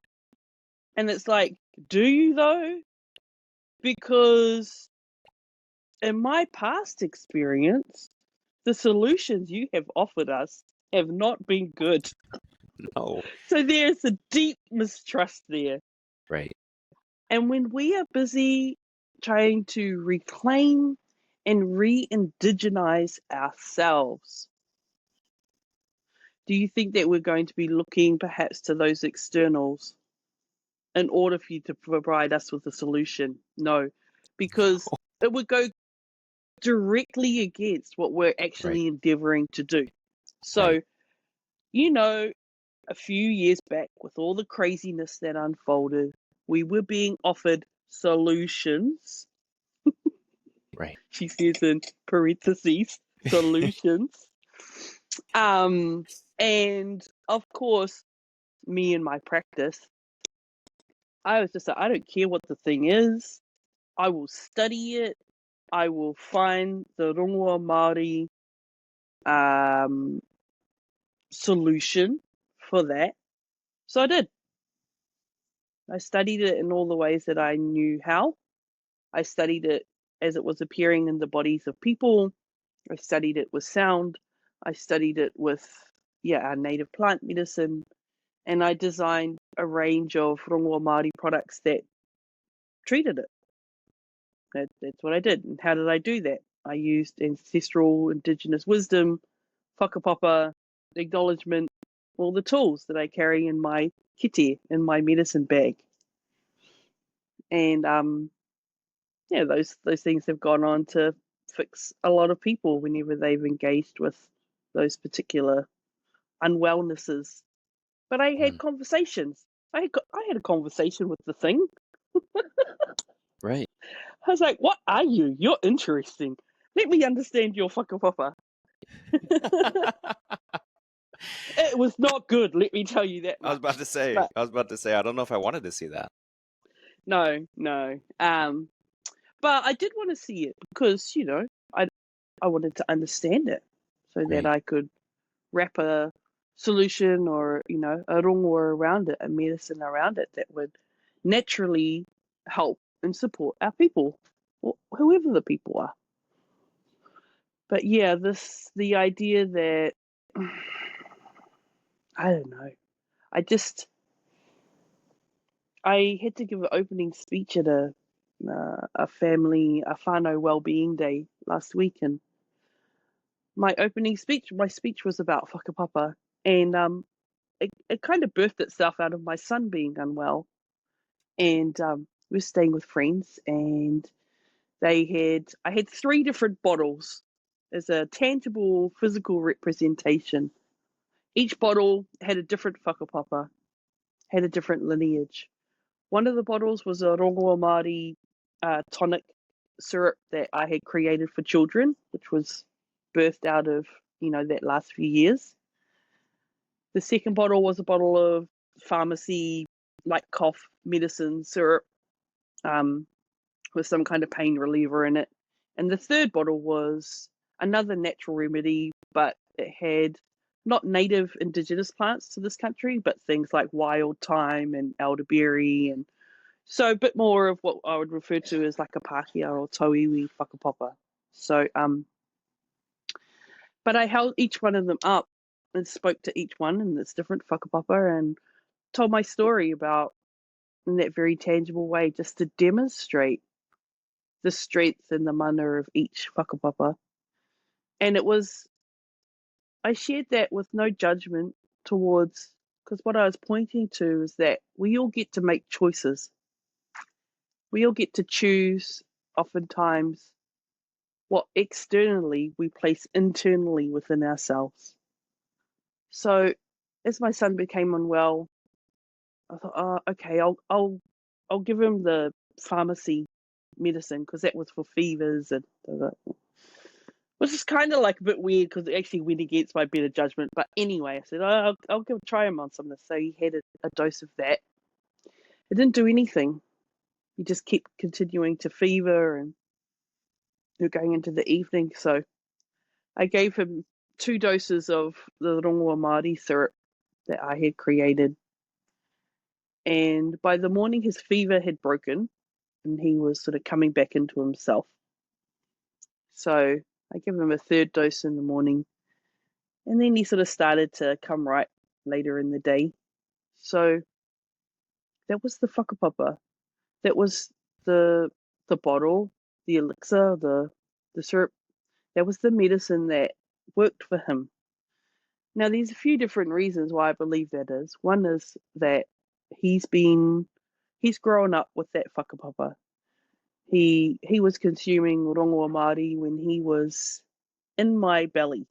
[SPEAKER 2] And it's like, do you though? Because in my past experience, the solutions you have offered us have not been good.
[SPEAKER 1] No.
[SPEAKER 2] So there's a deep mistrust there.
[SPEAKER 1] Right.
[SPEAKER 2] And when we are busy trying to reclaim and re-indigenize ourselves, do you think that we're going to be looking perhaps to those externals in order for you to provide us with a solution? No, because it would go directly against what we're
[SPEAKER 1] Right.
[SPEAKER 2] actually endeavoring to do.
[SPEAKER 1] Right.
[SPEAKER 2] So, a few years back, with all the craziness that unfolded, we were being offered solutions.
[SPEAKER 1] Right.
[SPEAKER 2] She says in parentheses, solutions. And of course, me and my practice, I was just like, I don't care what the thing is. I will study it. I will find the Rongoa Māori solution for that. So I did. I studied it in all the ways that I knew how. I studied it as it was appearing in the bodies of people. I studied it with sound. I studied it with, our native plant medicine. And I designed a range of Rongoa Māori products that treated it. That's what I did. And how did I do that? I used ancestral indigenous wisdom, whakapapa, acknowledgement, all the tools that I carry in my kite, in my medicine bag. And those things have gone on to fix a lot of people whenever they've engaged with those particular unwellnesses. But I had conversations. I had a conversation with the thing.
[SPEAKER 1] Right.
[SPEAKER 2] I was like, "What are you? You're interesting. Let me understand your whakapapa." It was not good, let me tell you that
[SPEAKER 1] I was
[SPEAKER 2] much.
[SPEAKER 1] about to say.
[SPEAKER 2] But
[SPEAKER 1] I don't know if I wanted to see that.
[SPEAKER 2] no. But I did want to see it because I wanted to understand it so that
[SPEAKER 1] Right.
[SPEAKER 2] I could wrap a solution or a rongo around it, a medicine around it that would naturally help and support our people, or whoever the people are. But yeah, the idea that I don't know. I had to give an opening speech at a whānau well-being day last week, and my speech was about whakapapa, and it kind of birthed itself out of my son being unwell, and we were staying with friends, and I had three different bottles as a tangible physical representation. Each bottle had a different whakapapa, had a different lineage. One of the bottles was a Rongoa Māori tonic syrup that I had created for children, which was birthed out of, that last few years. The second bottle was a bottle of pharmacy, like cough medicine syrup, with some kind of pain reliever in it. And the third bottle was another natural remedy, but it had not native indigenous plants to this country, but things like wild thyme and elderberry, and so a bit more of what I would refer to as like a Pākehā or tauiwi whakapapa. So, but I held each one of them up and spoke to each one in this different whakapapa and told my story about in that very tangible way, just to demonstrate the strength and the mana of each whakapapa. And I shared that with no judgment towards, because what I was pointing to is that we all get to make choices. We all get to choose, oftentimes, what externally we place internally within ourselves. So, as my son became unwell, I thought, oh, okay, I'll give him the pharmacy medicine because that was for fevers and which is kind of like a bit weird because it actually went against my better judgment. But anyway, I said, oh, I'll try him on some of this. So he had a dose of that. It didn't do anything. He just kept continuing to fever and we were going into the evening. So I gave him 2 doses of the rongoa Māori syrup that I had created. And by the morning, his fever had broken and he was sort of coming back into himself. So I gave him a 3rd dose in the morning. And then he sort of started to come right later in the day. So that was the whakapapa. That was the bottle, the elixir, the syrup. That was the medicine that worked for him. Now, there's a few different reasons why I believe that is. One is that he's grown up with that whakapapa. He was consuming rongoa Māori when he was in my belly.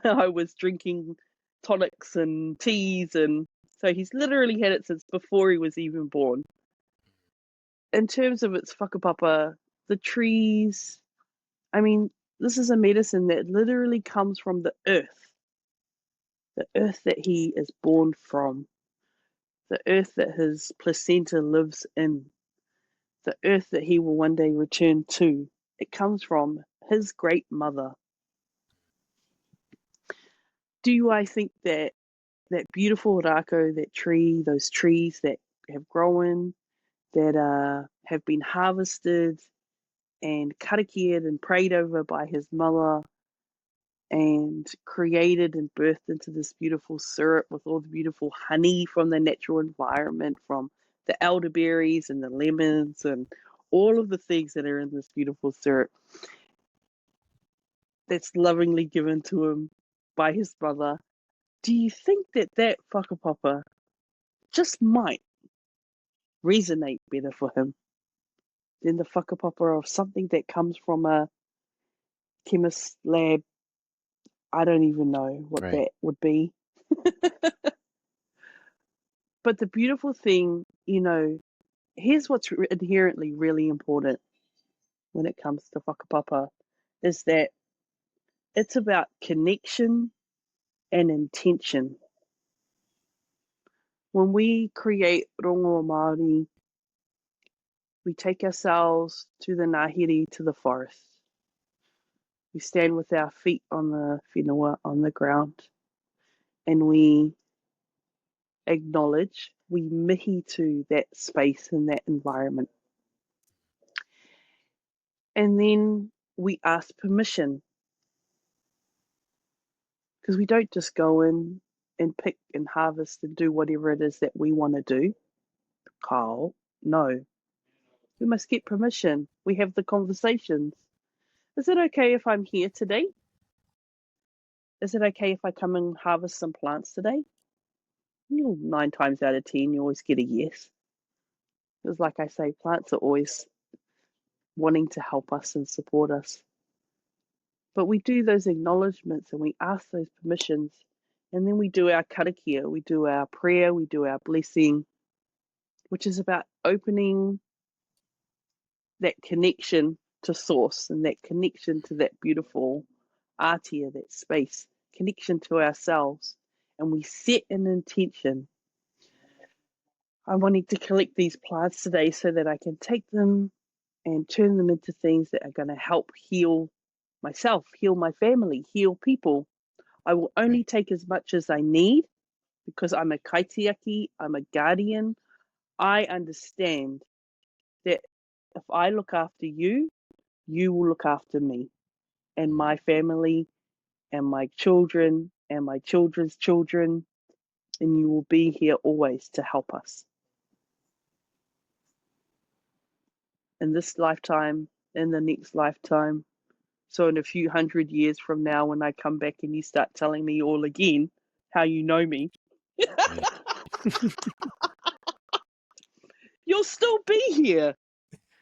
[SPEAKER 2] I was drinking tonics and teas, and so he's literally had it since before he was even born. In terms of its whakapapa, the trees, I mean, this is a medicine that literally comes from the earth that he is born from, the earth that his placenta lives in, the earth that he will one day return to. It comes from his great mother. Do I think that beautiful rako, that tree, those trees that have grown, that have been harvested and karakiaed and prayed over by his mother and created and birthed into this beautiful syrup with all the beautiful honey from the natural environment, from the elderberries and the lemons and all of the things that are in this beautiful syrup that's lovingly given to him by his mother. Do you think that whakapapa just might resonate better for him than the whakapapa of something that comes from a chemist lab? I don't even know what
[SPEAKER 1] Right.
[SPEAKER 2] that would be. But the beautiful thing, here's what's inherently really important when it comes to whakapapa, is that it's about connection and intention. When we create rongoa Māori, we take ourselves to the ngāhere, to the forest. We stand with our feet on the whenua, on the ground, and we acknowledge, we mihi to that space and that environment. And then we ask permission, because we don't just go in and pick and harvest and do whatever it is that we want to do. Kyle, no. We must get permission. We have the conversations. Is it okay if I'm here today? Is it okay if I come and harvest some plants today? 9 times out of 10, you always get a yes. Because like I say, plants are always wanting to help us and support us. But we do those acknowledgements and we ask those permissions, and then we do our karakia, we do our prayer, we do our blessing, which is about opening that connection to source and that connection to that beautiful atia, that space, connection to ourselves, and we set an intention. I'm wanting to collect these plants today so that I can take them and turn them into things that are going to help heal myself, heal my family, heal people. I will only take as much as I need because I'm a kaitiaki, I'm a guardian. I understand that if I look after you, you will look after me and my family and my children and my children's children, and you will be here always to help us. In this lifetime, in the next lifetime. So in a few hundred years from now, when I come back and you start telling me all again how you know me,
[SPEAKER 1] Right.
[SPEAKER 2] you'll still be here.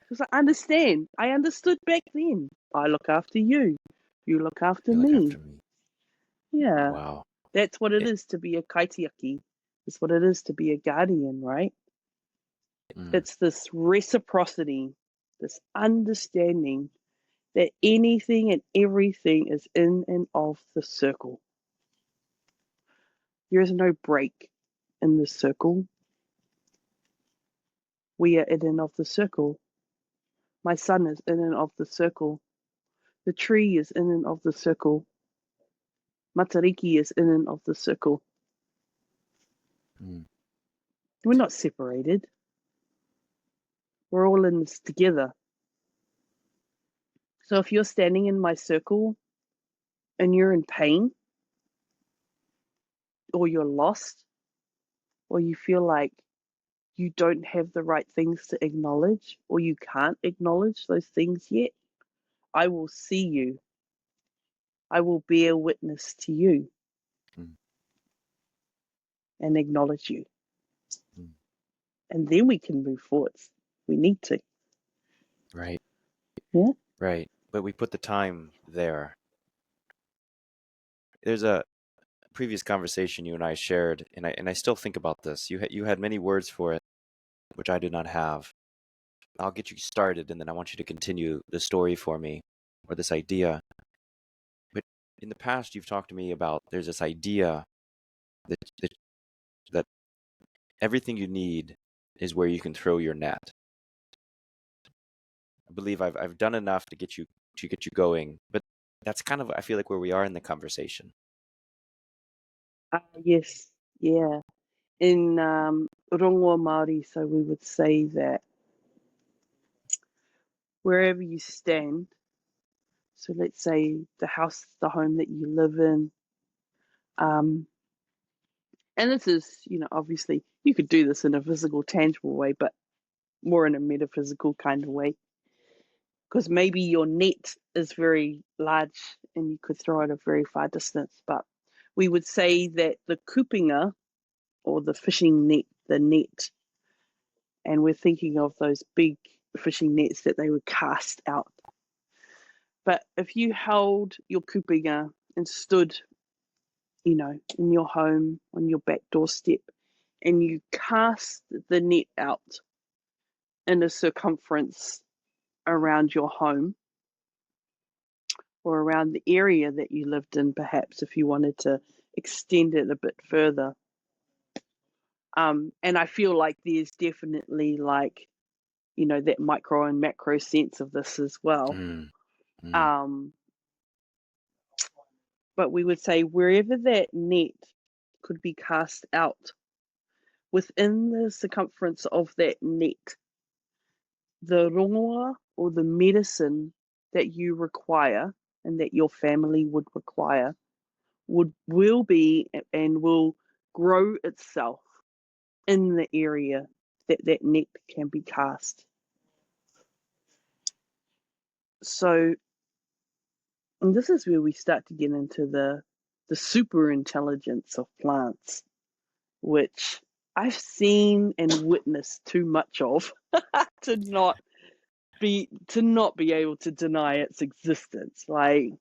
[SPEAKER 2] Because I understand. I understood back then. I look after you. You look after
[SPEAKER 1] You look
[SPEAKER 2] me.
[SPEAKER 1] after me.
[SPEAKER 2] Yeah.
[SPEAKER 1] Wow.
[SPEAKER 2] That's what it
[SPEAKER 1] It,
[SPEAKER 2] is to be a kaitiaki. It's what it is to be a guardian, right? It's this reciprocity, this understanding that anything and everything is in and of the circle. There is no break in the circle. We are in and of the circle. My son is in and of the circle. The tree is in and of the circle. Matariki is in and of the circle. We're not separated. We're all in this together. So if you're standing in my circle and you're in pain, or you're lost, or you feel like you don't have the right things to acknowledge, or you can't acknowledge those things yet, I will see you. I will bear witness to you and acknowledge you. And then we can move forwards. We need to.
[SPEAKER 1] Right.
[SPEAKER 2] Yeah.
[SPEAKER 1] Right. But we put the time there. There's a previous conversation you and I shared, and I still think about this. You had many words for it, which I did not have. I'll get you started, and then I want you to continue the story for me, or this idea. But in the past, you've talked to me about there's this idea that everything you need is where you can throw your net. I believe I've done enough to get you going, but that's kind of, I feel like, where we are in the conversation.
[SPEAKER 2] Yes. Yeah. In Rongoa Māori, so we would say that wherever you stand, so let's say the house, the home that you live in, and this is, obviously you could do this in a physical, tangible way, but more in a metaphysical kind of way. Because maybe your net is very large and you could throw it a very far distance, but we would say that the kupinga, or the fishing net, the net, and we're thinking of those big fishing nets that they would cast out. But if you held your kupinga and stood, in your home, on your back doorstep, and you cast the net out in a circumference around your home or around the area that you lived in, perhaps if you wanted to extend it a bit further. And I feel like there's definitely that micro and macro sense of this as well. But we would say wherever that net could be cast out, within the circumference of that net, the rongoa or the medicine that you require and that your family would require will be and will grow itself in the area that net can be cast. So, and this is where we start to get into the super intelligence of plants, which I've seen and witnessed too much of to not be able to deny its existence. Like,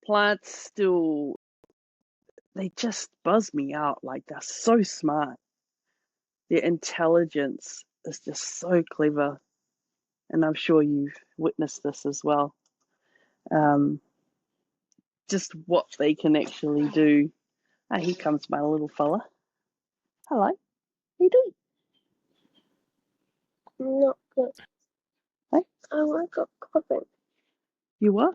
[SPEAKER 2] plants still, they just buzz me out. Like, they're so smart. Their intelligence is just so clever. And I'm sure you've witnessed this as well. just what they can actually do. Ah, here comes my little fella. Hello. How you doing?
[SPEAKER 3] Not good.
[SPEAKER 2] Hey?
[SPEAKER 3] I woke up coughing.
[SPEAKER 2] You what?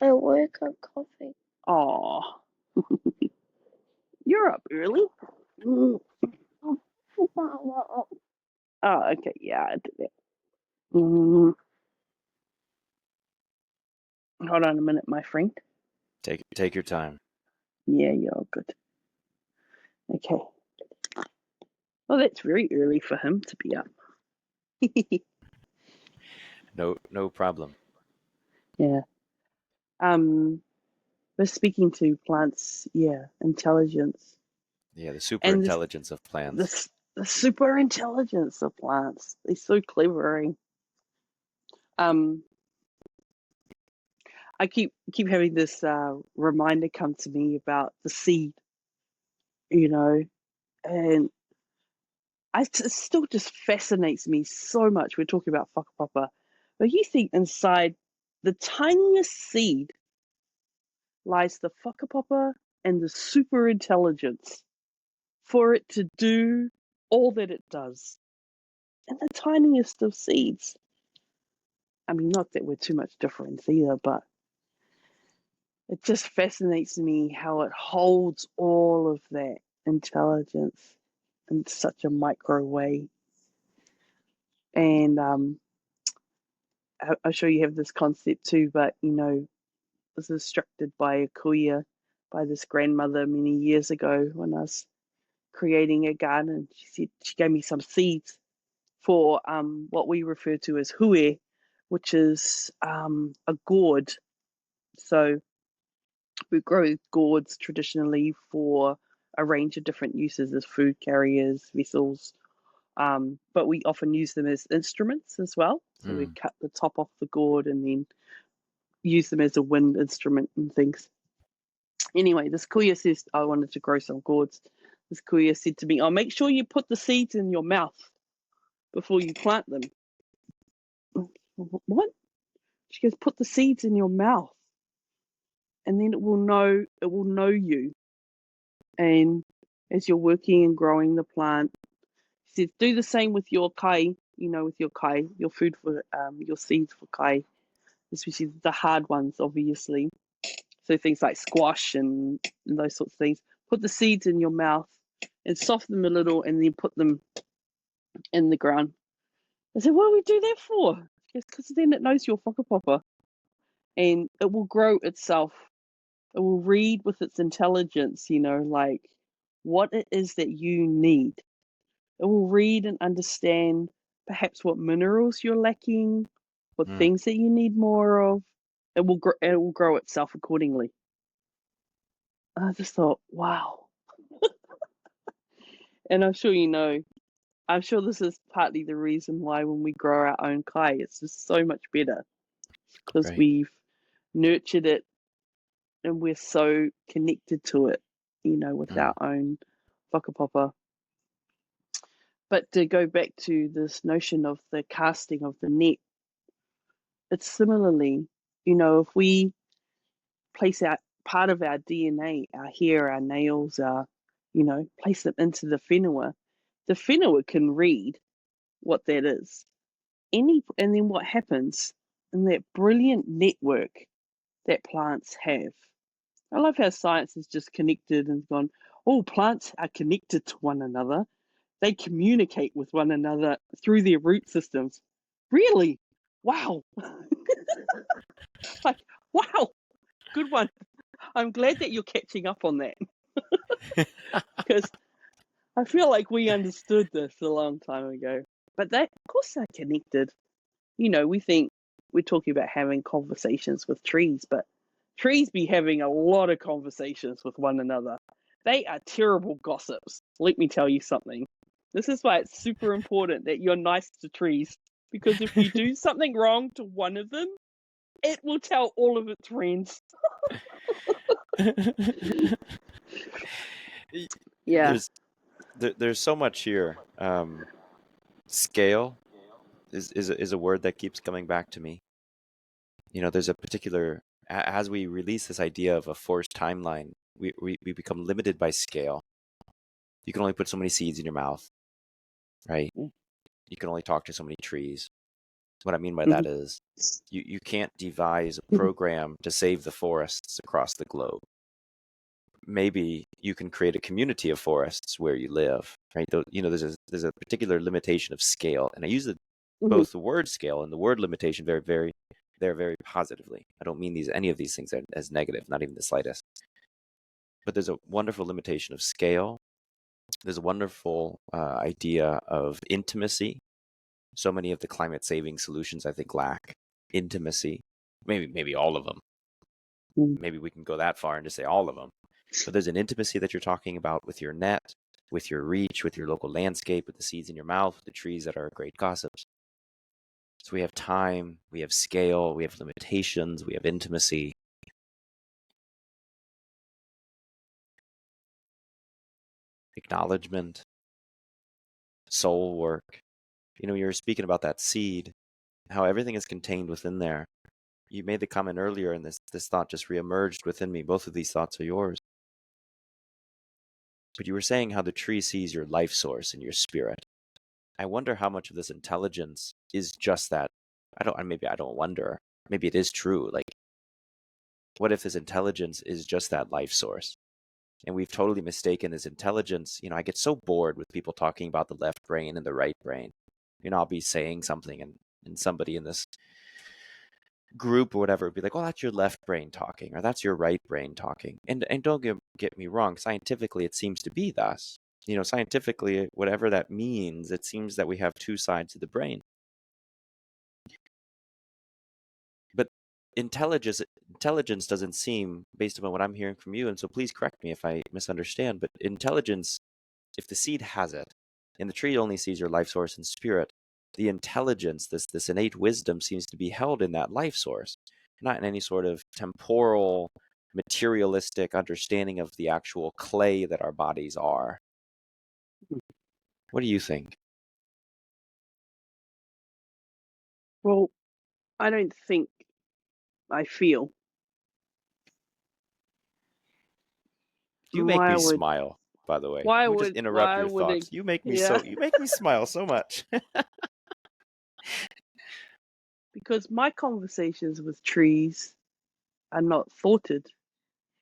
[SPEAKER 3] I woke up coughing.
[SPEAKER 2] Oh. You're up early. Oh, okay. Yeah, I did that. Hold on a minute, my friend.
[SPEAKER 1] Take your time.
[SPEAKER 2] Yeah, you're good. Okay. Well, that's very early for him to be up.
[SPEAKER 1] No problem.
[SPEAKER 2] Yeah. We're speaking to plants. Yeah, intelligence.
[SPEAKER 1] Yeah, the super
[SPEAKER 2] And
[SPEAKER 1] intelligence of plants.
[SPEAKER 2] the super intelligence of plants. They're so clever. I keep having this reminder come to me about the seed, and it still just fascinates me so much. We're talking about whakapapa, but you think inside the tiniest seed lies the whakapapa and the super intelligence for it to do all that it does. And the tiniest of seeds. I mean, not that we're too much difference either, but it just fascinates me how it holds all of that intelligence in such a micro way. And I'm sure you have this concept too, but I was instructed by a kuia, by this grandmother many years ago when I was creating a garden. She gave me some seeds for what we refer to as hue, which is a gourd. So we grow gourds traditionally for a range of different uses as food carriers, vessels, but we often use them as instruments as well. So we cut the top off the gourd and then use them as a wind instrument and things. Anyway, this kuya says, I wanted to grow some gourds. This kuya said to me, "Oh, make sure you put the seeds in your mouth before you plant them." What? She goes, "Put the seeds in your mouth, and then it will know you. And as you're working and growing the plant," she says, "do the same with your kai. With your kai, your food for your seeds for kai, especially the hard ones, obviously. So things like squash and those sorts of things. Put the seeds in your mouth and soften them a little, and then put them in the ground." I said, "What do we do that for?" She goes, "Because then it knows your whakapapa, and it will grow itself. It will read with its intelligence, like what it is that you need. It will read and understand perhaps what minerals you're lacking, what things that you need more of. It will grow itself accordingly." And I just thought, wow. And I'm sure this is partly the reason why when we grow our own kai, it's just so much better because
[SPEAKER 1] Right.
[SPEAKER 2] we've nurtured it and we're so connected to it, with our own whakapapa. But to go back to this notion of the casting of the net, it's similarly, if we place out part of our DNA, our hair, our nails, place them into the whenua can read what that is. And then what happens in that brilliant network that plants have. I love how science is just connected and gone, oh, plants are connected to one another. They communicate with one another through their root systems. Really? Wow. Like, wow. Good one. I'm glad that you're catching up on that. Because I feel like we understood this a long time ago. But of course, they're connected. We think we're talking about having conversations with trees, but trees be having a lot of conversations with one another. They are terrible gossips. Let me tell you something. This is why it's super important that you're nice to trees, because if you do something wrong to one of them, it will tell all of its friends. Yeah.
[SPEAKER 1] There's so much here. Scale is a word that keeps coming back to me. There's a particular as we release this idea of a forced timeline, we become limited by scale. You can only put so many seeds in your mouth, right? You can only talk to so many trees. What I mean by that is you can't devise a program to save the forests across the globe. Maybe you can create a community of forests where you live, right? There's a particular limitation of scale, and I use both the word scale and the word limitation very positively. I don't mean any of these things as negative, not even the slightest. But there's a wonderful limitation of scale. There's a wonderful idea of intimacy. So many of the climate saving solutions, I think, lack intimacy. Maybe all of them. Maybe we can go that far and just say all of them. But there's an intimacy that you're talking about with your net, with your reach, with your local landscape, with the seeds in your mouth, with the trees that are great gossips. So we have time, we have scale, we have limitations, we have intimacy. Acknowledgement, soul work. You're speaking about that seed, how everything is contained within there. You made the comment earlier, and this thought just reemerged within me. Both of these thoughts are yours. But you were saying how the tree sees your life source and your spirit. I wonder how much of this intelligence is just that. Maybe I don't wonder. Maybe it is true. Like, what if this intelligence is just that life source? And we've totally mistaken this intelligence. I get so bored with people talking about the left brain and the right brain. I'll be saying something and somebody in this group or whatever would be like, well, that's your left brain talking, or that's your right brain talking. And don't get me wrong, scientifically it seems to be thus. Scientifically, whatever that means, it seems that we have two sides of the brain. But intelligence doesn't seem, based upon what I'm hearing from you, and so please correct me if I misunderstand, but intelligence, if the seed has it, and the tree only sees your life source and spirit, the intelligence, this innate wisdom, seems to be held in that life source, not in any sort of temporal, materialistic understanding of the actual clay that our bodies are. What do you think?
[SPEAKER 2] Well, I don't think I feel.
[SPEAKER 1] You make
[SPEAKER 2] Why
[SPEAKER 1] me
[SPEAKER 2] would
[SPEAKER 1] smile, by the way.
[SPEAKER 2] why
[SPEAKER 1] You just
[SPEAKER 2] would
[SPEAKER 1] interrupt
[SPEAKER 2] why
[SPEAKER 1] your
[SPEAKER 2] would it
[SPEAKER 1] thoughts. You make me
[SPEAKER 2] yeah
[SPEAKER 1] you make me smile so much.
[SPEAKER 2] because my conversations with trees are not thoughted,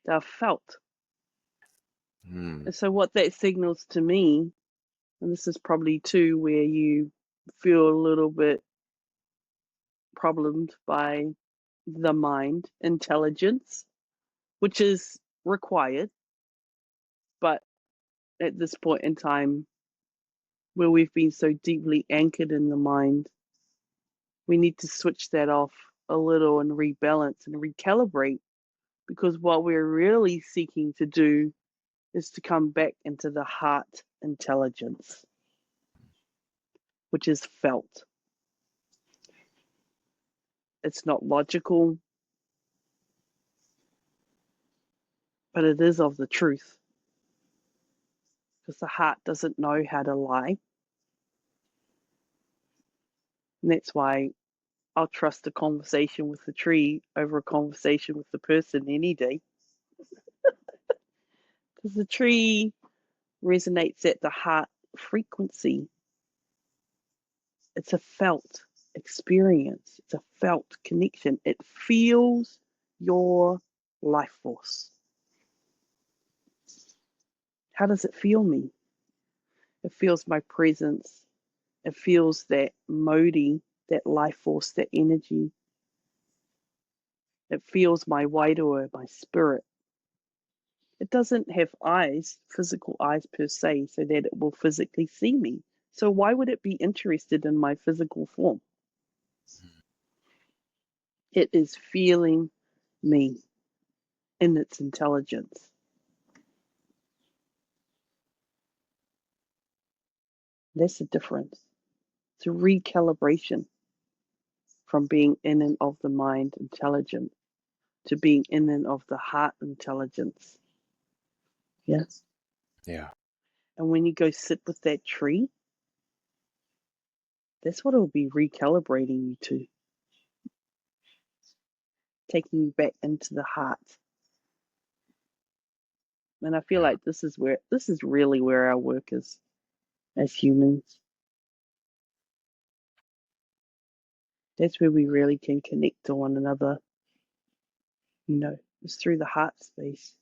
[SPEAKER 2] they're felt. And so what that signals to me, and this is probably too where you feel a little bit problemed by the mind, intelligence, which is required, but at this point in time where we've been so deeply anchored in the mind, we need to switch that off a little and rebalance and recalibrate, because what we're really seeking to do is to come back into the heart intelligence, which is felt. It's not logical, but it is of the truth, because the heart doesn't know how to lie. And that's why I'll trust a conversation with the tree over a conversation with the person any day, because the tree resonates at the heart frequency. It's a felt experience. It's a felt connection. It feels your life force. How does it feel me? It feels my presence. It feels that Modi, that life force, that energy. It feels my wairua, my spirit. It doesn't have eyes, physical eyes per se, so that it will physically see me. So why would it be interested in my physical form? It is feeling me in its intelligence. That's the difference. It's a recalibration from being in and of the mind intelligent to being in and of the heart intelligence. Yes.
[SPEAKER 1] Yeah.
[SPEAKER 2] And when you go sit with that tree, that's what it'll be recalibrating you to. taking you back into the heart. And I feel like this is really where our work is as humans. That's where we really can connect to one another. It's through the heart space.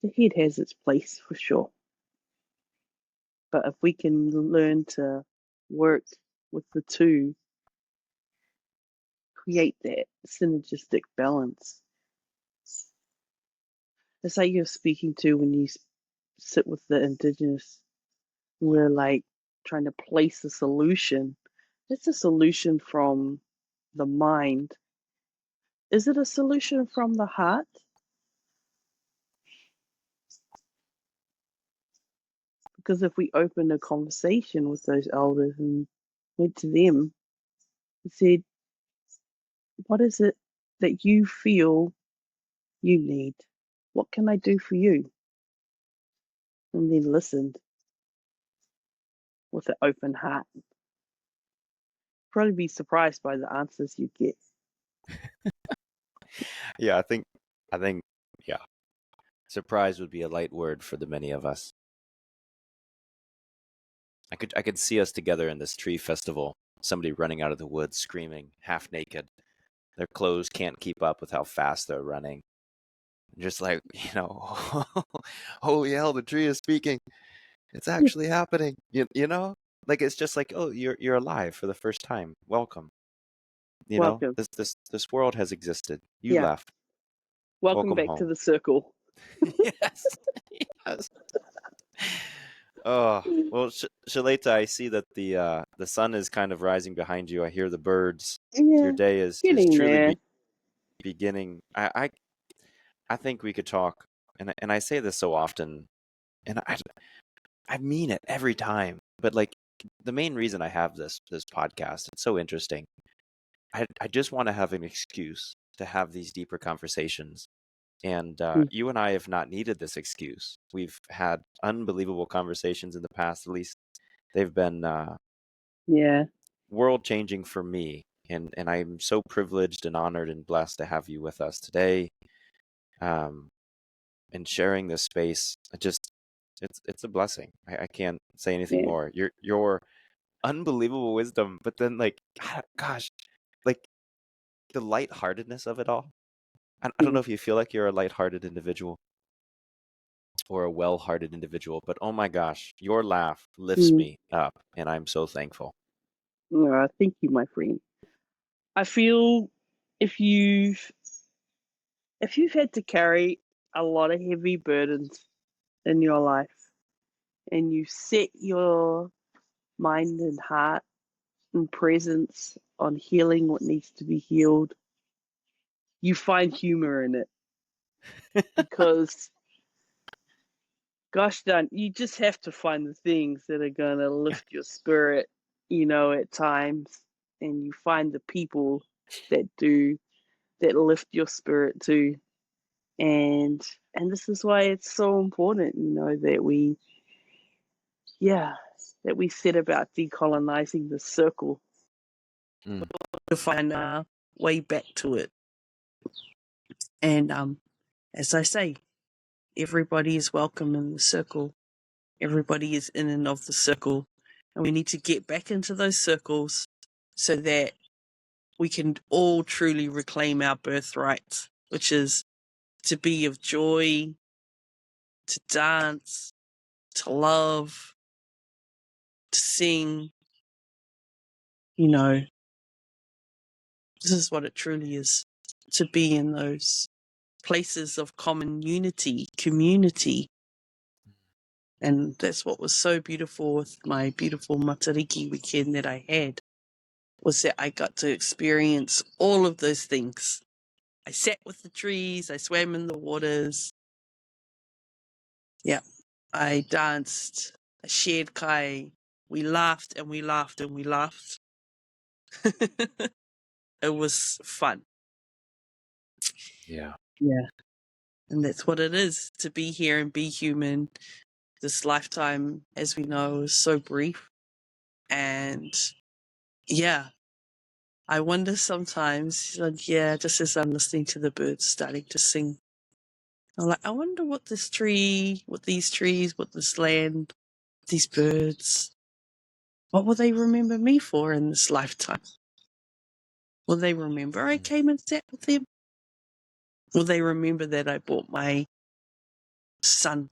[SPEAKER 2] The head has its place for sure. But if we can learn to work with the two, create that synergistic balance. It's like you're speaking to when you sit with the Indigenous. We're like trying to place a solution. It's a solution from the mind. Is it a solution from the heart? Because if we open a conversation with those elders and went to them and said, what is it that you feel you need? What can I do for you? And then listened with an open heart. Probably be surprised by the answers you get.
[SPEAKER 1] Yeah, I think, yeah, surprise would be a light word for the many of us. I could see us together in this tree festival, somebody running out of the woods screaming, half naked. Their clothes can't keep up with how fast they're running. Just like, holy hell, the tree is speaking. It's actually happening. Like it's just like, oh, you're alive for the first time. Welcome.
[SPEAKER 2] Welcome.
[SPEAKER 1] This world has existed. You
[SPEAKER 2] Yeah.
[SPEAKER 1] left.
[SPEAKER 2] Welcome back
[SPEAKER 1] home.
[SPEAKER 2] to the circle.
[SPEAKER 1] Yes. Yes. Oh, well, Chelita, I see that the sun is kind of rising behind you. I hear the birds.
[SPEAKER 2] Yeah,
[SPEAKER 1] Your day is
[SPEAKER 2] getting
[SPEAKER 1] truly
[SPEAKER 2] there.
[SPEAKER 1] beginning. I think we could talk, and I say this so often, and I mean it every time. But like the main reason I have this podcast, it's so interesting. I just want to have an excuse to have these deeper conversations. And you and I have not needed this excuse. We've had unbelievable conversations in the past, at least. They've been world-changing for me. And I'm so privileged and honored and blessed to have you with us today. And sharing this space, it's a blessing. I can't say anything more. Your unbelievable wisdom, but then like, gosh, like the lightheartedness of it all. I don't know if you feel like you're a lighthearted individual or a well-hearted individual, but oh my gosh, your laugh lifts me up, and I'm so thankful.
[SPEAKER 2] Thank you, my friend. I feel if you've had to carry a lot of heavy burdens in your life and you set your mind and heart and presence on healing what needs to be healed, you find humor in it. Because gosh darn, you just have to find the things that are going to lift your spirit, at times. And you find the people that lift your spirit too. And this is why it's so important, that we set about decolonizing the circle to find our way back to it. And as I say, everybody is welcome in the circle. Everybody is in and of the circle. And we need to get back into those circles so that we can all truly reclaim our birthright, which is to be of joy, to dance, to love, to sing. This is what it truly is, to be in those places of common unity, community. And that's what was so beautiful with my beautiful Matariki weekend that I had, was that I got to experience all of those things. I sat with the trees, I swam in the waters. Yeah, I danced, I shared kai. We laughed and we laughed and we laughed. It was fun.
[SPEAKER 1] Yeah.
[SPEAKER 2] Yeah. And that's what it is, to be here and be human. This lifetime, as we know, is so brief. And yeah, I wonder sometimes, like, yeah, just as I'm listening to the birds starting to sing, I'm like, I wonder what this tree, what these trees, what this land, these birds, what will they remember me for in this lifetime? Will they remember I came and sat with them? Will they remember that I bought my son?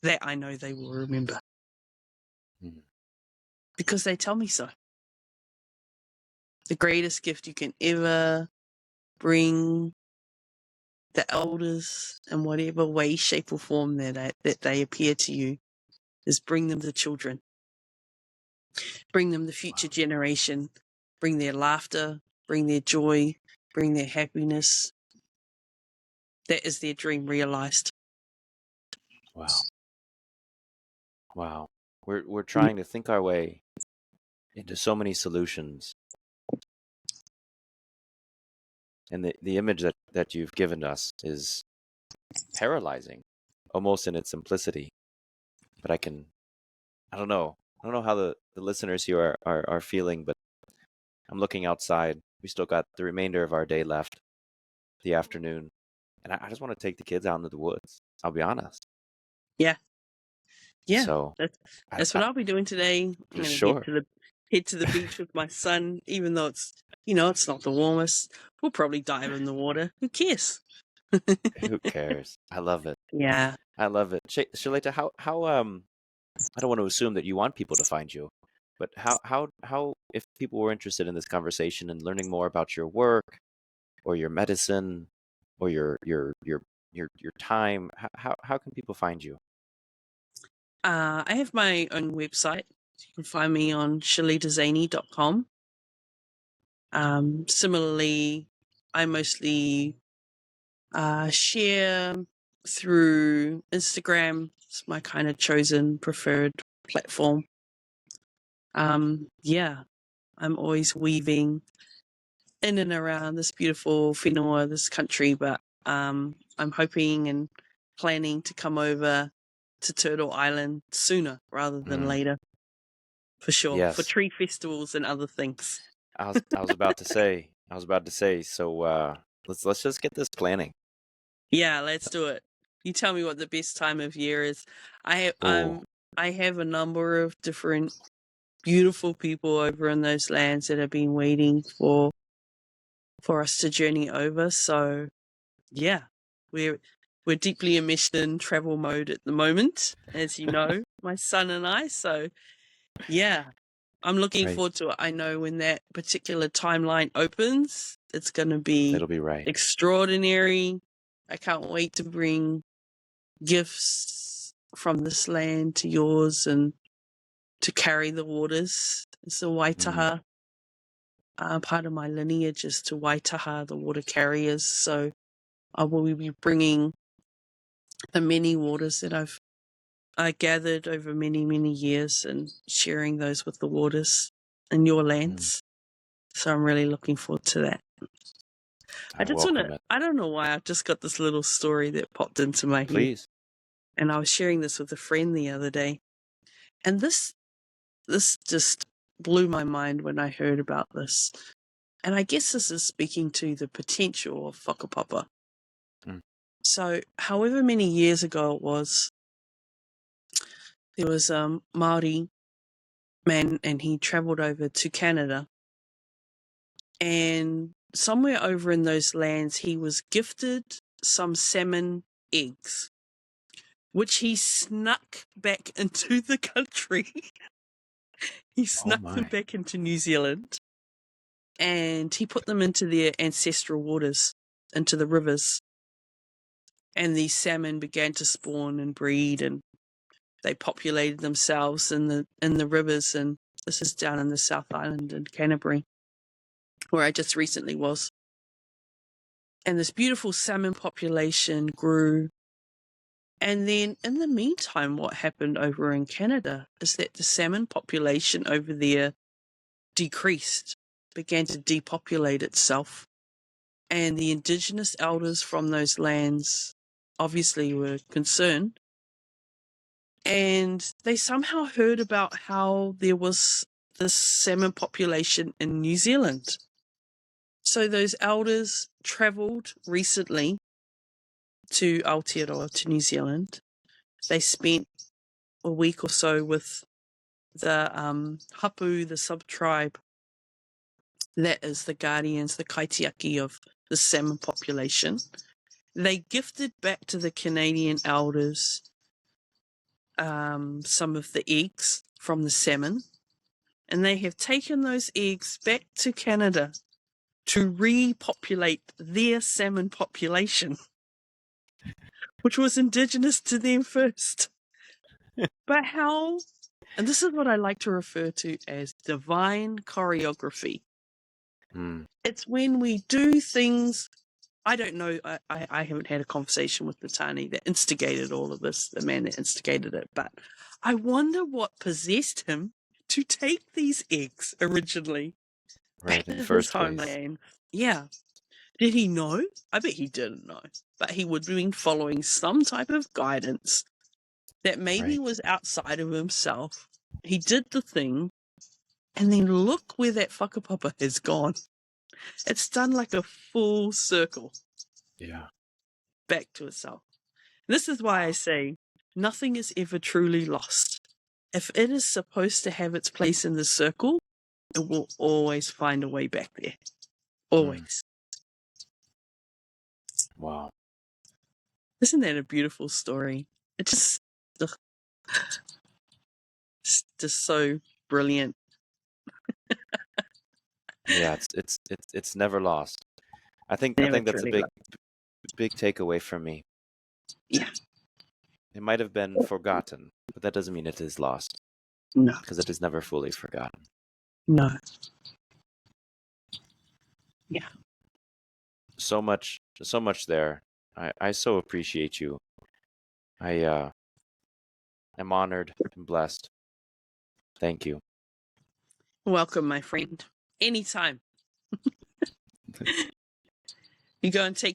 [SPEAKER 2] That I know they will remember
[SPEAKER 1] Mm.
[SPEAKER 2] because they tell me so. The greatest gift you can ever bring the elders in whatever way, shape, or form that they appear to you is bring them the children, bring them the future generation, bring their laughter, bring their joy, bring their happiness. That is their dream realized.
[SPEAKER 1] Wow. Wow. We're trying to think our way into so many solutions. And the image that you've given us is paralyzing, almost in its simplicity. But I don't know. I don't know how the listeners here are feeling, but I'm looking outside. We still got the remainder of our day left, the afternoon. And I just want to take the kids out into the woods. I'll be honest.
[SPEAKER 2] Yeah. Yeah.
[SPEAKER 1] So,
[SPEAKER 2] That's what I'll be doing today. I'm gonna
[SPEAKER 1] sure.
[SPEAKER 2] head to the beach with my son, even though it's not the warmest. We'll probably dive in the water. Who cares?
[SPEAKER 1] Who cares? I love it.
[SPEAKER 2] Yeah.
[SPEAKER 1] I love it. Chelita, how I don't want to assume that you want people to find you, but how if people were interested in this conversation and learning more about your work or your medicine or your time, how can people find you?
[SPEAKER 2] I have my own website. You can find me on chelitazainey.com. Similarly, I mostly share through Instagram. It's my kind of chosen preferred platform. Yeah, I'm always weaving in and around this beautiful whenua, this country, but I'm hoping and planning to come over to Turtle Island sooner rather than later, for sure, for
[SPEAKER 1] Yes,
[SPEAKER 2] tree festivals and other things.
[SPEAKER 1] I was about to say. So let's just get this planning.
[SPEAKER 2] Yeah, let's do it. You tell me what the best time of year is.
[SPEAKER 1] Oh,
[SPEAKER 2] I have a number of different beautiful people over in those lands that have been waiting for us to journey over. So yeah, we're deeply enmeshed in travel mode at the moment, as you know, my son and I. So yeah, I'm looking
[SPEAKER 1] right.
[SPEAKER 2] forward to it. I know when that particular timeline opens, it's going to be
[SPEAKER 1] It'll be right.
[SPEAKER 2] extraordinary. I can't wait to bring gifts from this land to yours and to carry the waters. It's a Waitaha. Part of my lineage is to Waitaha, the water carriers. So I will be bringing the many waters that I gathered over many, many years and sharing those with the waters in your lands. So I'm really looking forward to that.
[SPEAKER 1] I welcome it.
[SPEAKER 2] I don't know why, I've just got this little story that popped into my head.
[SPEAKER 1] Please.
[SPEAKER 2] And I was sharing this with a friend the other day. And this just blew my mind when I heard about this. And I guess this is speaking to the potential of whakapapa.
[SPEAKER 1] Mm.
[SPEAKER 2] So, however many years ago it was, there was a Māori man and he travelled over to Canada. And somewhere over in those lands, he was gifted some salmon eggs, which he snuck back into the country. He snuck them back into New Zealand. And he put them into their ancestral waters, into the rivers. And these salmon began to spawn and breed, and they populated themselves in the rivers. And this is down in the South Island in Canterbury, where I just recently was. And this beautiful salmon population grew. And then in the meantime, what happened over in Canada is that the salmon population over there decreased, began to depopulate itself. And the Indigenous elders from those lands obviously were concerned. And they somehow heard about how there was the salmon population in New Zealand. So those elders travelled recently to Aotearoa, to New Zealand. They spent a week or so with the hapu, the sub-tribe that is the guardians, the kaitiaki of the salmon population. They gifted back to the Canadian elders some of the eggs from the salmon, and they have taken those eggs back to Canada to repopulate their salmon population, which was indigenous to them first. But how, and this is what I like to refer to as divine choreography. It's when we do things, I don't know, I haven't had a conversation with the Tāne that instigated all of this, the man that instigated it, but I wonder what possessed him to take these eggs originally
[SPEAKER 1] Right,
[SPEAKER 2] back
[SPEAKER 1] in the
[SPEAKER 2] to
[SPEAKER 1] first
[SPEAKER 2] his
[SPEAKER 1] place.
[SPEAKER 2] homeland. Yeah. Did he know? I bet he didn't know, but he would have been following some type of guidance that maybe was outside of himself. He did the thing, and then look where that whakapapa has gone. It's done like a full circle.
[SPEAKER 1] Yeah.
[SPEAKER 2] Back to itself. This is why I say nothing is ever truly lost. If it is supposed to have its place in the circle, it will always find a way back there. Always.
[SPEAKER 1] Wow.
[SPEAKER 2] Isn't that a beautiful story? It just, it's just so brilliant.
[SPEAKER 1] Yeah, it's never lost. I think
[SPEAKER 2] Never
[SPEAKER 1] that's a
[SPEAKER 2] truly
[SPEAKER 1] big takeaway from me.
[SPEAKER 2] Yeah.
[SPEAKER 1] It might have been forgotten, but that doesn't mean it is lost,
[SPEAKER 2] No.
[SPEAKER 1] because it is never fully forgotten.
[SPEAKER 2] No. Yeah.
[SPEAKER 1] So much there. I so appreciate you. I am honored and blessed. Thank you.
[SPEAKER 2] Welcome, my friend. Anytime. You go and take